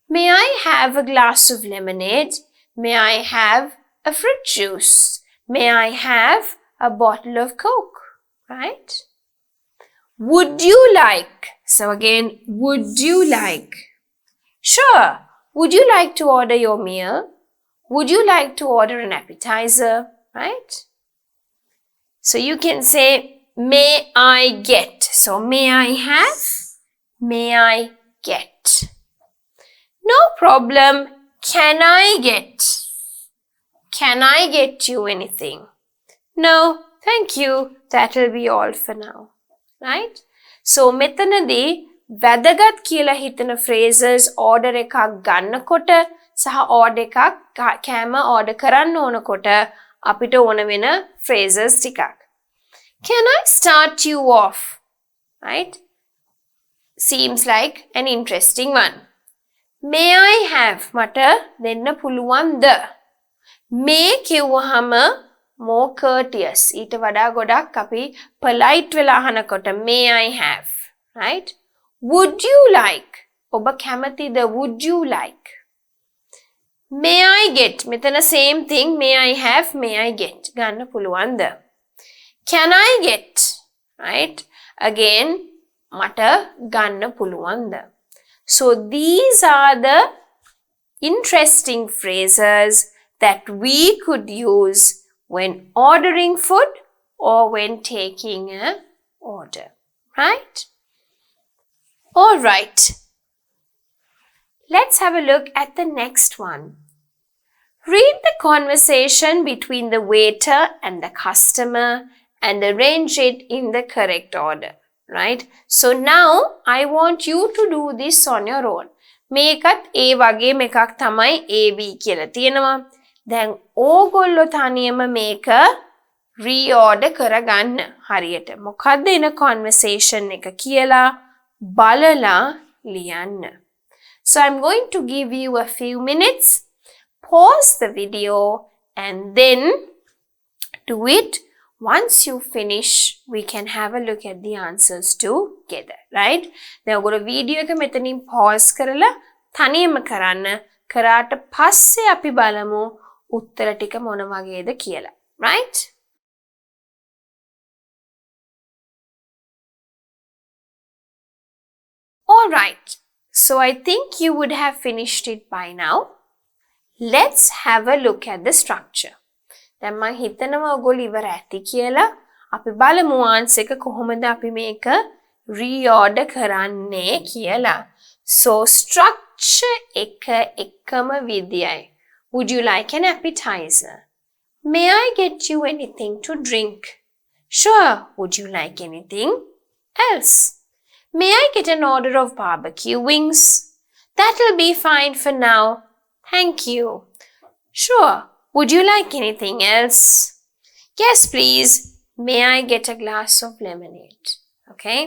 May I have a glass of lemonade? May I have a fruit juice? May I have a bottle of Coke? Right? Would you like? So again, would you like? Sure. Would you like to order your meal? Would you like to order an appetizer? Right? So you can say, may I get? So may I have? May I get? No problem. Can I get? Can I get you anything? No, thank you. That will be all for now. Right? So මෙතනදී වැදගත් කියලා හිතන phrases order එකක් ගන්නකොට සහ order එකක් කෑම order කරන්න ඕනකොට අපිට ඕන වෙන phrases ටිකක්. Can I start you off? Right? Seems like an interesting one. May I have? මට දෙන්න පුළුවන්ද? May කිව්වහම more courteous. ඊට වඩා ගොඩක් අපි polite වෙලා අහනකොට may I have? Right? Would you like? ඔබ කැමතිද? Would you like? May I get? මෙතන same thing. May I have? May I get? ගන්න පුළුවන්ද? Can I get? Right? Again, මට ගන්න පුළුවන්ද? So these are the interesting phrases that we could use when ordering food or when taking an order. Right? All right. Let's have a look at the next one. Read the conversation between the waiter and the customer and arrange it in the correct order. Right? So now I want you to do this on your own. මේකත් ඒ වගේම එකක් තමයි AB කියලා තියෙනවා. දැන් ඕගොල්ලෝ තනියම මේක reorder කරගන්න හරියට. මොකද්ද එන conversation එක කියලා බලලා ලියන්න. So I'm going to give you a few minutes. Pause the video and then do it. Once you finish, we can have a look at the answers together, right? දැන් ඔයගොල්ලෝ වීඩියෝ එක මෙතනින් pause කරලා තනියම කරන්න. කරාට පස්සේ අපි බලමු උත්තර ටික මොන වගේද කියලා, right? All right. So I think you would have finished it by now. Let's have a look at the structure. දැන් මම හිතනවා ඔයගොල්ලෝ ඉවර ඇති කියලා. අපි බලමු answer එක කොහොමද අපි මේක reorder කරන්නේ කියලා. So structure එක එකම විදියයි. Would you like an appetizer? May I get you anything to drink? Sure. Would you like anything else? May I get an order of barbecue wings? That'll be fine for now. Thank you. Sure. Would you like anything else? Yes, please. May I get a glass of lemonade? Okay.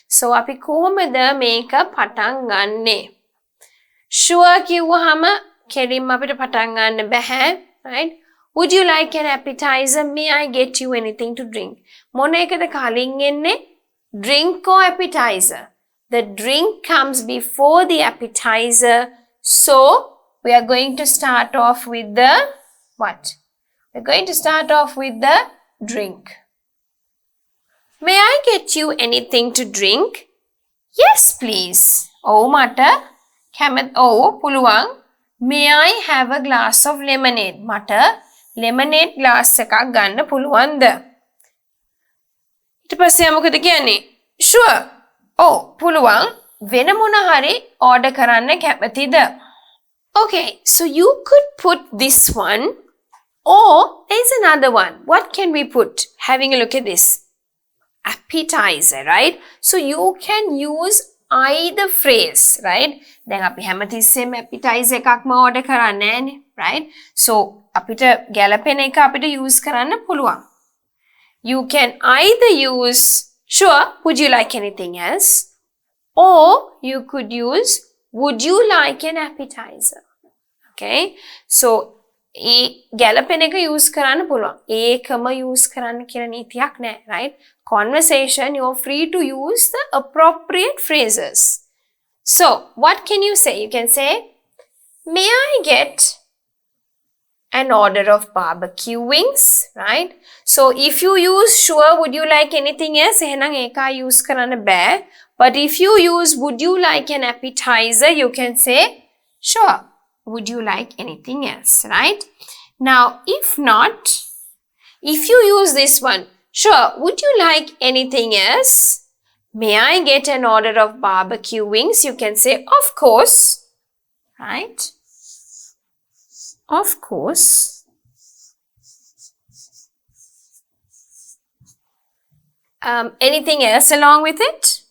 So අපි කොහොමද මේක පටන් ගන්නෙ? Sure කිව්වහම කෙලින්ම අපිට පටන් ගන්න බෑ. Right? Would you like an appetizer? May I get you anything to drink? මොන එකද කලින් එන්නේ? Drink or appetizer? The drink comes before the appetizer. So we are going to start off with the what? We're going to start off with the drink. May I get you anything to drink? Yes, please. Oh, mata. Oh, puluwang. May I have a glass of lemonade? Mata. Lemonade glass එකක් ගන්න පුළුවන්ද? ඊට පස්සේ මොකද කියන්නේ? Sure. Oh, පුළුවන්. වෙන මොන හරි order කරන්න කැමතිද? Okay, so you could put this one or there's another one. What can we put? Having a look at this. Appetizer, right? So you can use either phrase, right? දැන් අපි හැමතිස්සෙම appetizer එකක්ම order කරන්නේ නැහැනේ, right? So අපිට ගැලපෙන එක අපිට use කරන්න පුළුවන්. You can either use, sure, would you like anything else? Or you could use, would you like an appetizer? Okay? So ඒ ගැලපෙන එක use කරන්න පුළුවන්. ඒකම use කරන්න කියලා නීතියක් නැහැ, right? Conversation, you're free to use the appropriate phrases. So, what can you say? You can say, may I get an order of barbecue wings, right? So, if you use sure, would you like anything else? එහෙනම් ඒක use කරන්න බෑ. But if you use would you like an appetizer, you can say, sure. Would you like anything else, right? Now, if not, if you use this one, sure, would you like anything else? May I get an order of barbecue wings? You can say, of course, right? Of course. Anything else along with it?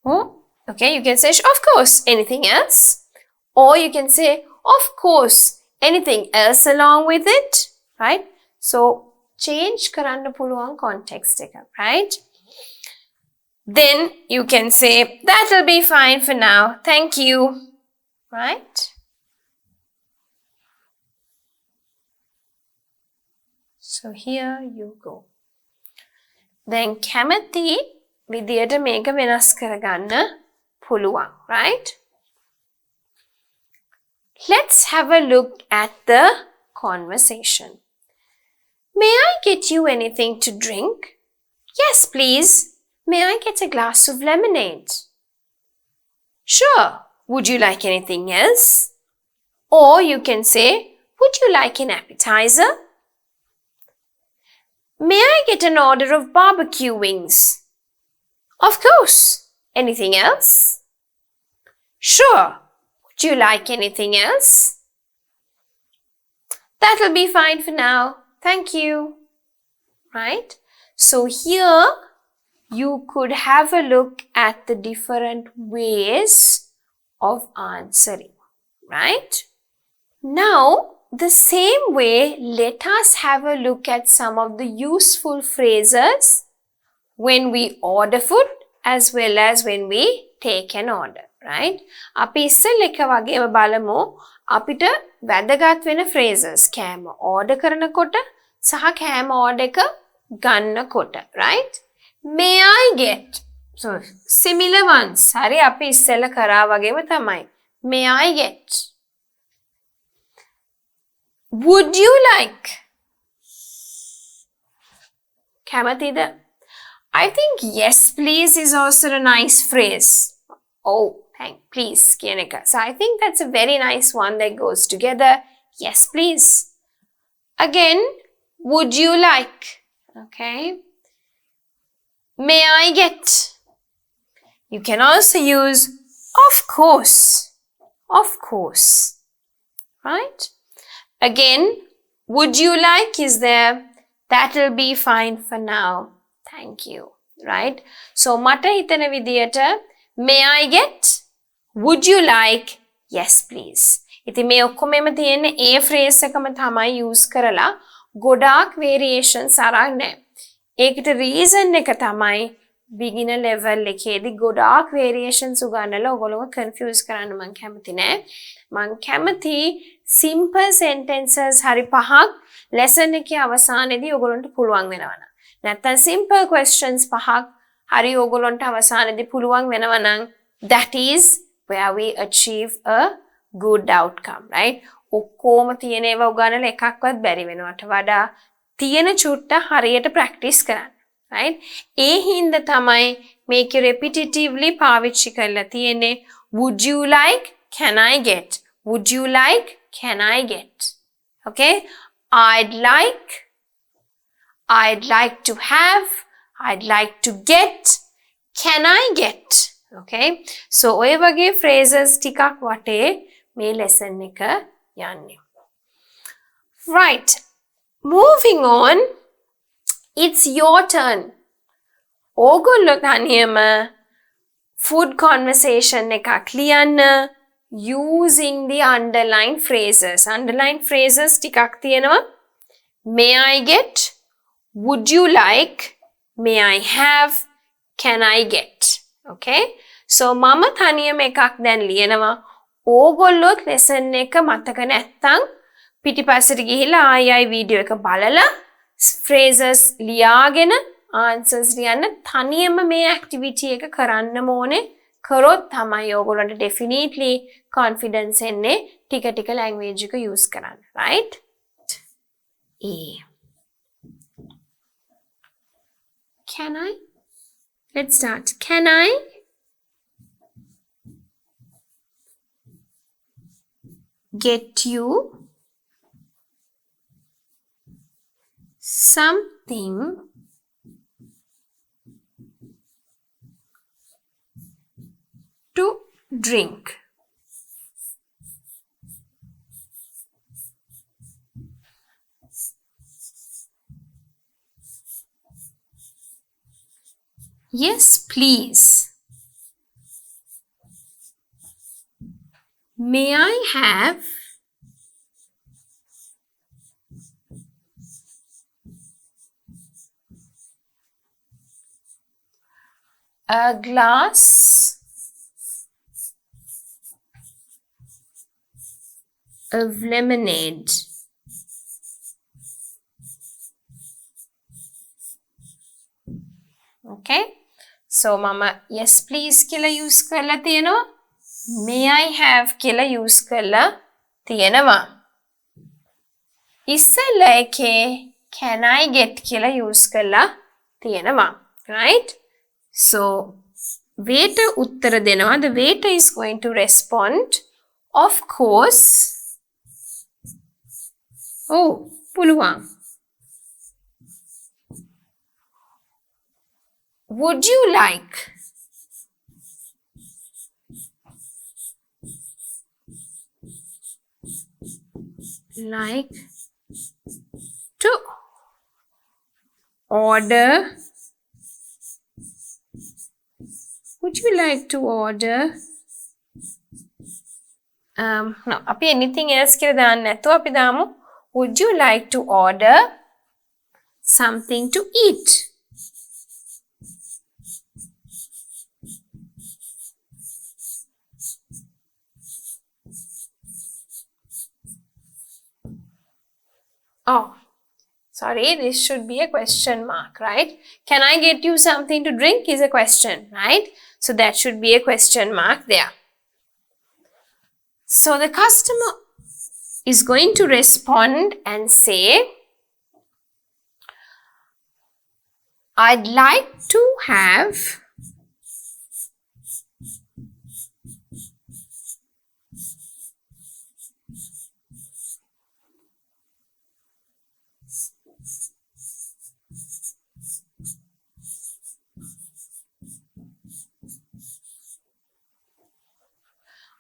Oh, okay, you can say, of course, anything else? Or you can say, of course, anything else along with it, right? So, change karanna puluwan context එක, right? Then you can say, that'll be fine for now, thank you, right? So, here you go. දැන් කැමති විදියට මේක වෙනස් කරගන්න පුළුවන්, right? Let's have a look at the conversation. May I get you anything to drink? Yes, please. May I get a glass of lemonade? Sure. Would you like anything else? Or you can say, would you like an appetizer? May I get an order of barbecue wings? Of course. Anything else? Sure. Would you like anything else? That'll be fine for now. Thank you. Right? So here you could have a look at the different ways of answering. Right? Now, the same way, let us have a look at some of the useful phrases when we order food as well as when we take an order, right? අපි ඉස්සෙල්ලා එක වගේම බලමු අපිට වැදගත් වෙන phrases කෑම order කරනකොට සහ කෑම order එක ගන්නකොට, right? May I get? So similar ones. හරි අපි ඉස්සෙල්ලා කරා වගේම තමයි. May I get? Would you like? කැමතිද? I think yes please is also a nice phrase. Oh, please කියන එක. So I think that's a very nice one that goes together. Yes please. Again, would you like? Okay. May I get? You can also use of course. Of course. Right? Again, would you like is there? That'll be fine for now. Thank you. Right? So, mata hitana vidiyata, may I get? Would you like? Yes, please. ඉතින් මේ ඔක්කොමම තියෙන ඒ phrase එකම තමයි use කරලා ගොඩාක් variations අරන් නැහැ. ඒකට reason එක තමයි beginner level එකේදී ගොඩාක් variations උගන්නලා ඔයගොල්ලෝ confuse කරන්න මම කැමති නෑ. මම කැමති simple sentences හරි පහක් lesson එකේ අවසානයේදී ඔයගොල්ලන්ට පුළුවන් වෙනවා. නැත්නම් simple questions පහක් හරි ඔයගොල්ලන්ට අවසානයේදී පුළුවන් වෙනවා නම් that is where we achieve a good outcome, right? ඔක්කොම තියෙන ඒවා උගන්නලා එකක්වත් බැරි වෙනවට වඩා තියෙන චුට්ට හරියට practice කරන්න, right? ඒ හින්දා තමයි මේක repetitively පාවිච්චි කරලා තියෙන්නේ. Would you like? Can I get? Would you like? Can I get? Okay? I'd like to have, I'd like to get, can I get? Okay? So ඔය වගේ phrases ටිකක් වටේ මේ lesson එක යන්නේ. Right. Moving on, it's your turn. ඕගොල්ලෝ තනියම food conversation එකක් ලියන්න using the underlined phrases. Underlined phrases ටිකක් තියෙනවා. May I get? Would you like? May I have? Can I get? Okay? So මම තනියම එකක් දැන් ලියනවා. ඕගොල්ලොත් lesson එක මතක නැත්තම් පිටිපස්සට ගිහිල්ලා ආයි වීඩියෝ එක බලලා phrases ලියාගෙන answers ලියන්න තනියම මේ activity එක කරන්නම ඕනේ. කරොත් තමයි ඕගොල්ලන්ට definitely confidence එන්නේ ටික ටික language එක use කරන්න, right? E. Can I? Let's start. Can I get you something to drink? Yes, please. May I have a glass of lemonade? Okay? So mama yes please කියලා use කරලා තියෙනවා. May I have කියලා use කරලා තියෙනවා. ඉස්සෙල්ලා එකේ can I get කියලා use කරලා තියෙනවා. Right? So waiter උත්තර දෙනවා. The waiter is going to respond, of course. Oh, පුළුවන්. Would you like? Like to order? Would you like to order? No, අපි anything else කියලා දාන්න නැතුව අපි දාමු would you like to order something to eat? Oh, sorry, this should be a question mark, right? Can I get you something to drink is a question, right? So that should be a question mark there. So the customer is going to respond and say, I'd like to have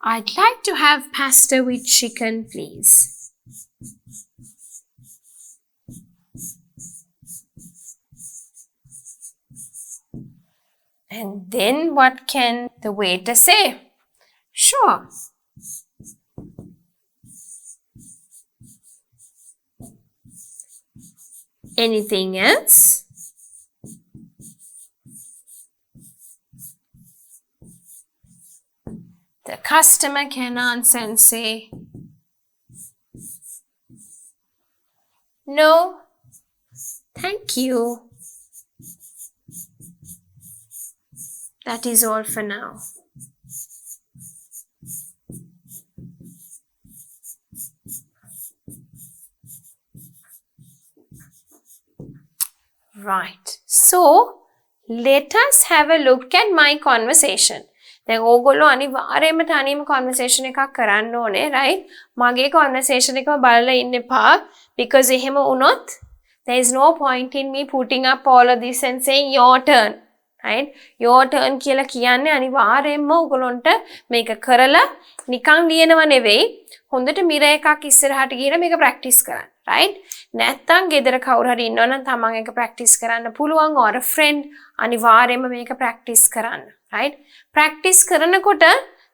I'd like to have pasta with chicken, please. And then what can the waiter say? Sure. Anything else? The customer can answer and say, no, thank you. That is all for now. Right. So, let us have a look at my conversation. දැන් ඕගොල්ලෝ අනිවාර්යයෙන්ම තනියම conversation එකක් කරන්න ඕනේ, right? මගේ conversation එකම බලලා ඉන්න එපා because එහෙම වුණොත් there is no point in me putting up all of this and saying your turn, right? Your turn කියලා කියන්නේ අනිවාර්යයෙන්ම ඕගොල්ලන්ට මේක කරලා නිකන් ලියනව නෙවෙයි හොඳට මිර එකක් ඉස්සරහට ගිහලා මේක practice කරන්න, right? නැත්තම් ගෙදර කවුරු හරි ඉන්නවනම් තමන් එක practice කරන්න පුළුවන් or a friend අනිවාර්යයෙන්ම මේක practice කරන්න, right? Practice කරනකොට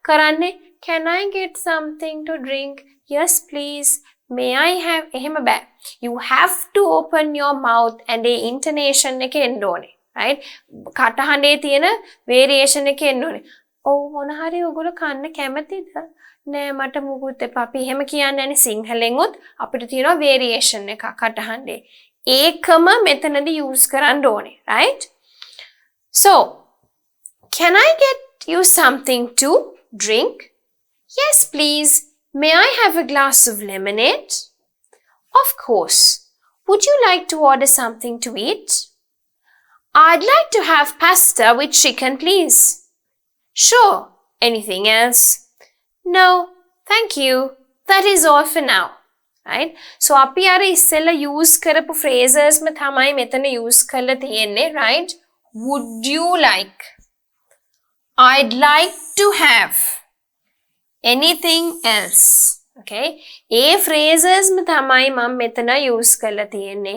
කරන්නේ can I get something to drink? Yes please. May I have? එහෙම බෑ. You have to open your mouth and a intonation එක එන්න ඕනේ, right? කටහඬේ තියෙන variation එක එන්න ඕනේ. ඔව් මොන හරි ඔයගොල්ලෝ කන්න කැමතිද? නෑ මට මුකුත් එපා. අපි එහෙම කියන්නේ නැනේ සිංහලෙන් උත් අපිට තියෙනවා variation එක කටහඬේ. ඒකම මෙතනදී use කරන්න ඕනේ, right? So, can I get you something to drink? Yes, please. May I have a glass of lemonade? Of course. Would you like to order something to eat? I'd like to have pasta with chicken, please. Sure. Anything else? No, thank you. That is all for now. Right? So, අපි අර ඉස්සෙල්ලා use කරපු phrases ම තමයි මෙතන use කරලා තියෙන්නේ, right? Would you like? I'd like to have. Anything else? Okay? A phrases ම තමයි මම මෙතන use කරලා තියෙන්නේ.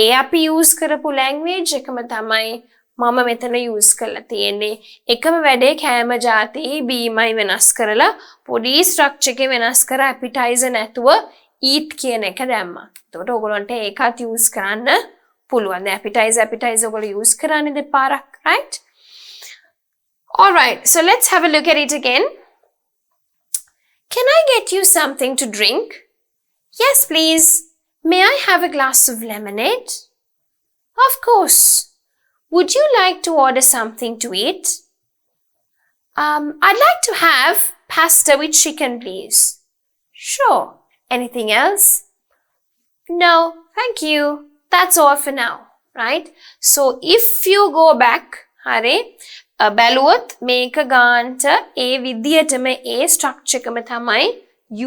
ඒ අපි use කරපු language එකම තමයි මම මෙතන use කරලා තියෙන්නේ. එකම වැඩේ කෑම ಜಾති බීමයි වෙනස් කරලා පොඩි structure එකේ වෙනස් කර appetizer නැතුව eat කියන එක දැම්මා. එතකොට ඔයගොල්ලන්ට ඒකත් use කරන්න පුළුවන්. දැන් appetizer ඔයගොල්ලෝ use කරන්නේ දෙපාරක්, right? All right, so let's have a look at it again. Can I get you something to drink? Yes, please. May I have a glass of lemonade? Of course. Would you like to order something to eat? I'd like to have pasta with chicken, please. Sure. Anything else? No, thank you. That's all for now, right? So if you go back, හරි බැලුවොත් මේක ගාන්ට ඒ විදියටම ඒ structure එකම තමයි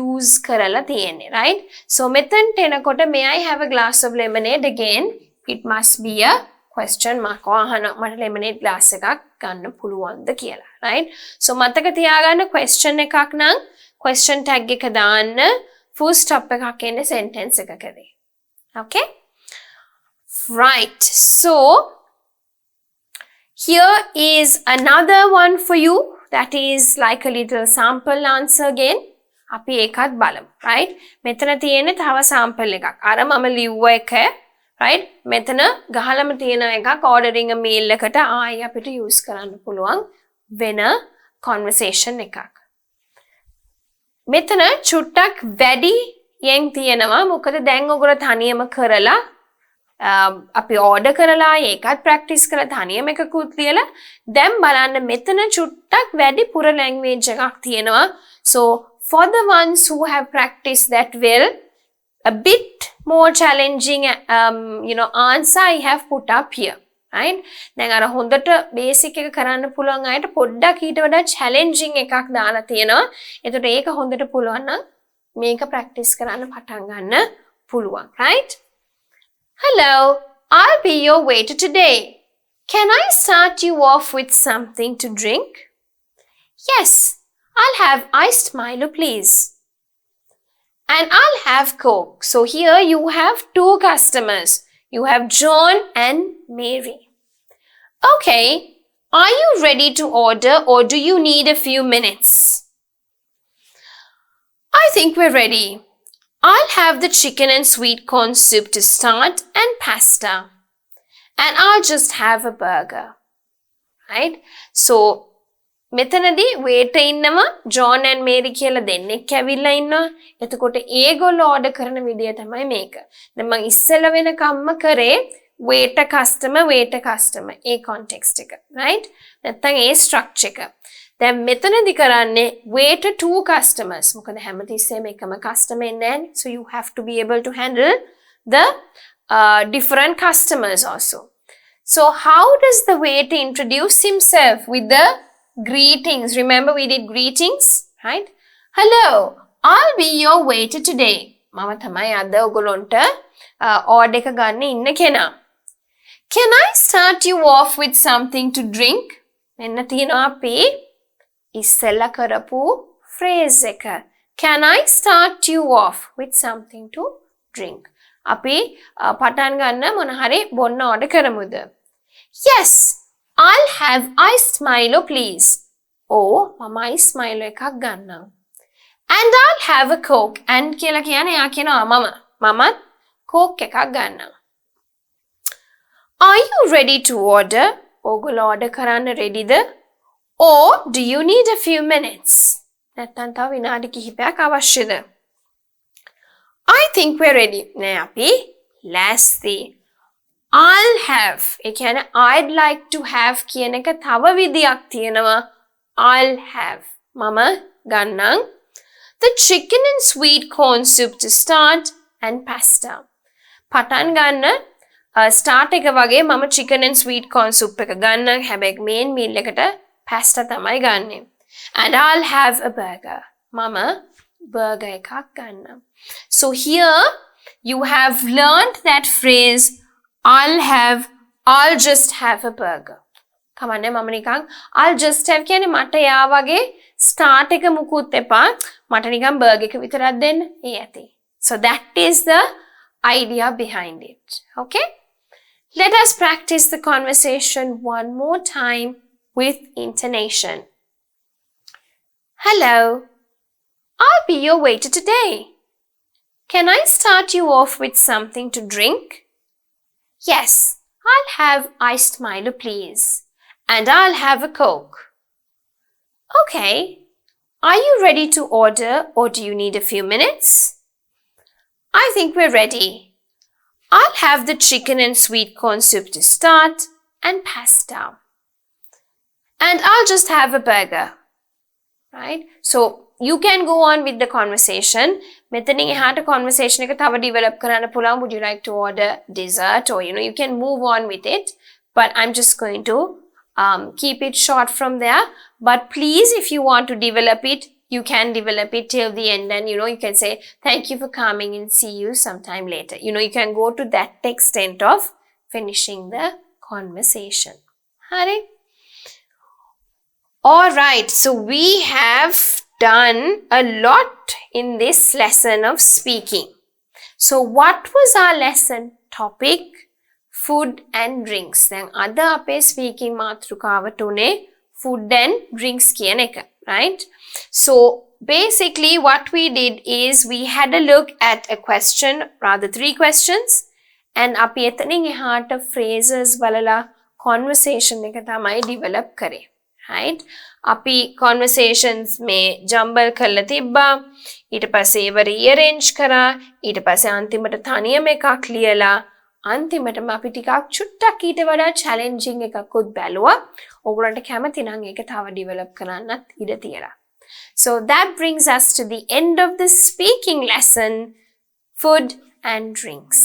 use කරලා තියෙන්නේ, right? So මෙතනට එනකොට may I have a glass of lemonade again? It must be a question mark. අහනවා මට lemonade glass එකක් ගන්න පුළුවන්ද කියලා, right? So මතක තියාගන්න question එකක් නම් question tag එක දාන්න full stop එකක් එන්නේ sentence එකකදී. Okay? Right. So here is another one for you that is like a little sample answer again. අපි ඒකත් බලමු, right? මෙතන තියෙන්නේ තව sample එකක්. අර මම ලිව්ව එක, right? මෙතන ගහලම තියෙන එකක් ordering a meal එකට ආයි අපිට use කරන්න පුළුවන් වෙන conversation එකක්. මෙතන චුට්ටක් වැඩි යෙන් තියෙනවා. මොකද දැන් ඔයගොල්ලෝ තනියම කරලා අපි order කරලා ඒකත් practice කරලා තනියම එකකුත් ලියලා දැන් බලන්න මෙතන චුට්ටක් වැඩිපුර language එකක් තියෙනවා. So for the ones who have practiced that well, a bit more challenging answer I have put up here, right? දැන් අර හොඳට basic එක කරන්න පුළුවන් අයට පොඩ්ඩක් ඊට වඩා challenging එකක් දාලා තියෙනවා. එතකොට ඒක හොඳට පුළුවන් නම් මේක practice කරන්න පටන් ගන්න පුළුවන්, right? Hello, I'll be your waiter today. Can I start you off with something to drink? Yes, I'll have iced Milo, please. And I'll have Coke. So here you have two customers. You have John and Mary. Okay, are you ready to order or do you need a few minutes? I think we're ready. I'll have the chicken and sweet corn soup to start and pasta. And I'll just have a burger. Right? So, මෙතනදී waiter ඉන්නවා John and Mary කියලා දෙන්නෙක් ඇවිල්ලා ඉන්නවා. එතකොට ඒගොල්ලෝ order කරන විදිය තමයි මේක. දැන් මම ඉස්සෙල්ලා වෙනකම්ම කරේ waiter customer ඒ context එක. Right? නැත්නම් ඒ structure එක. දැන් මෙතනදී කරන්නේ waiter to customers. මොකද හැමතිස්සෙම එකම customer ඉන්නේ නැහැ. So you have to be able to handle the different customers also. So how does the waiter introduce himself with the greetings? Remember we did greetings, right? Hello, I'll be your waiter today. මම තමයි අද ඔයගොල්ලන්ට order එක ගන්න ඉන්න කෙනා. Can I start you off with something to drink? මෙන්න තියෙනවා අපි ඉස්සෙල්ලා කරපු phrase එක. Can I start you off with something to drink? අපි පටන් ගන්න මොන හරි බොන්න order කරමුද? Yes, I'll have iced Milo, please. මම iced Milo එකක් ගන්නම්. And I'll have a Coke. And කියලා කියන්නේ යා කියනවා මමත් Coke එකක් ගන්නම්. Are you ready to order? ඔයගොල්ලෝ order කරන්න readyද? Or do you need a few minutes? නැත්නම් තව විනාඩි කිහිපයක් අවශ්‍යද? I think we're ready. නෑ අපි ලෑස්ති. I'll have. ඒ කියන්නේ I'd like to have කියන එක තව විදියක් තියෙනවා. I'll have. මම ගන්නම් the chicken and sweet corn soup to start and pasta. පටන් ගන්න start එක වගේ මම chicken and sweet corn soup එක ගන්නම්. හැබැයි main meal එකට pasta තමයි ගන්නෙ. And I'll have a burger. මම burger එකක් ගන්නම්. So here you have learned that phrase I'll just have a burger. කමන්නේ මම නිකන් I'll just have කියන්නේ මට යා වගේ start එක මුකුත් එපා. මට නිකන් burger එක විතරක් දෙන්න. ඒ ඇති. So that is the idea behind it. Okay? Let us practice the conversation one more time with intonation. Hello, I'll be your waiter today. Can I start you off with something to drink? Yes, I'll have iced Milo, please. And I'll have a Coke. Okay, are you ready to order or do you need a few minutes? I think we're ready. I'll have the chicken and sweet corn soup to start and pasta. And I'll just have a burger. Right? So you can go on with the conversation. Methaning ehata conversation එක තව develop කරන්න පුළුවන්. Would you like to order dessert? Or you can move on with it. But I'm just going to keep it short from there. But please, if you want to develop it, you can develop it till the end, and you can say thank you for coming and see you sometime later. You can go to that extent of finishing the conversation. Hari? All right, so we have done a lot in this lesson of speaking. So what was our lesson topic? Food and drinks. Then ada ape speaking matrukawa tune food and drinks කියන එක, right? So basically what we did is we had a look at a question, rather 3 questions, and අපි එතනින් එහාට phrases බලලා conversation එක තමයි develop කරේ. Right? අපි conversations මේ jumble කරලා තිබ්බා. ඊට පස්සේ ඒව rearrange කරා. ඊට පස්සේ අන්තිමට තනියම එකක් ලියලා අන්තිමටම අපි ටිකක් චුට්ටක් ඊට වඩා challenging එකකුත් බැලුවා. ඔයගොල්ලන්ට කැමති නම් ඒක තව develop කරන්නත් ඉඩ තියලා. So that brings us to the end of the speaking lesson, food and drinks.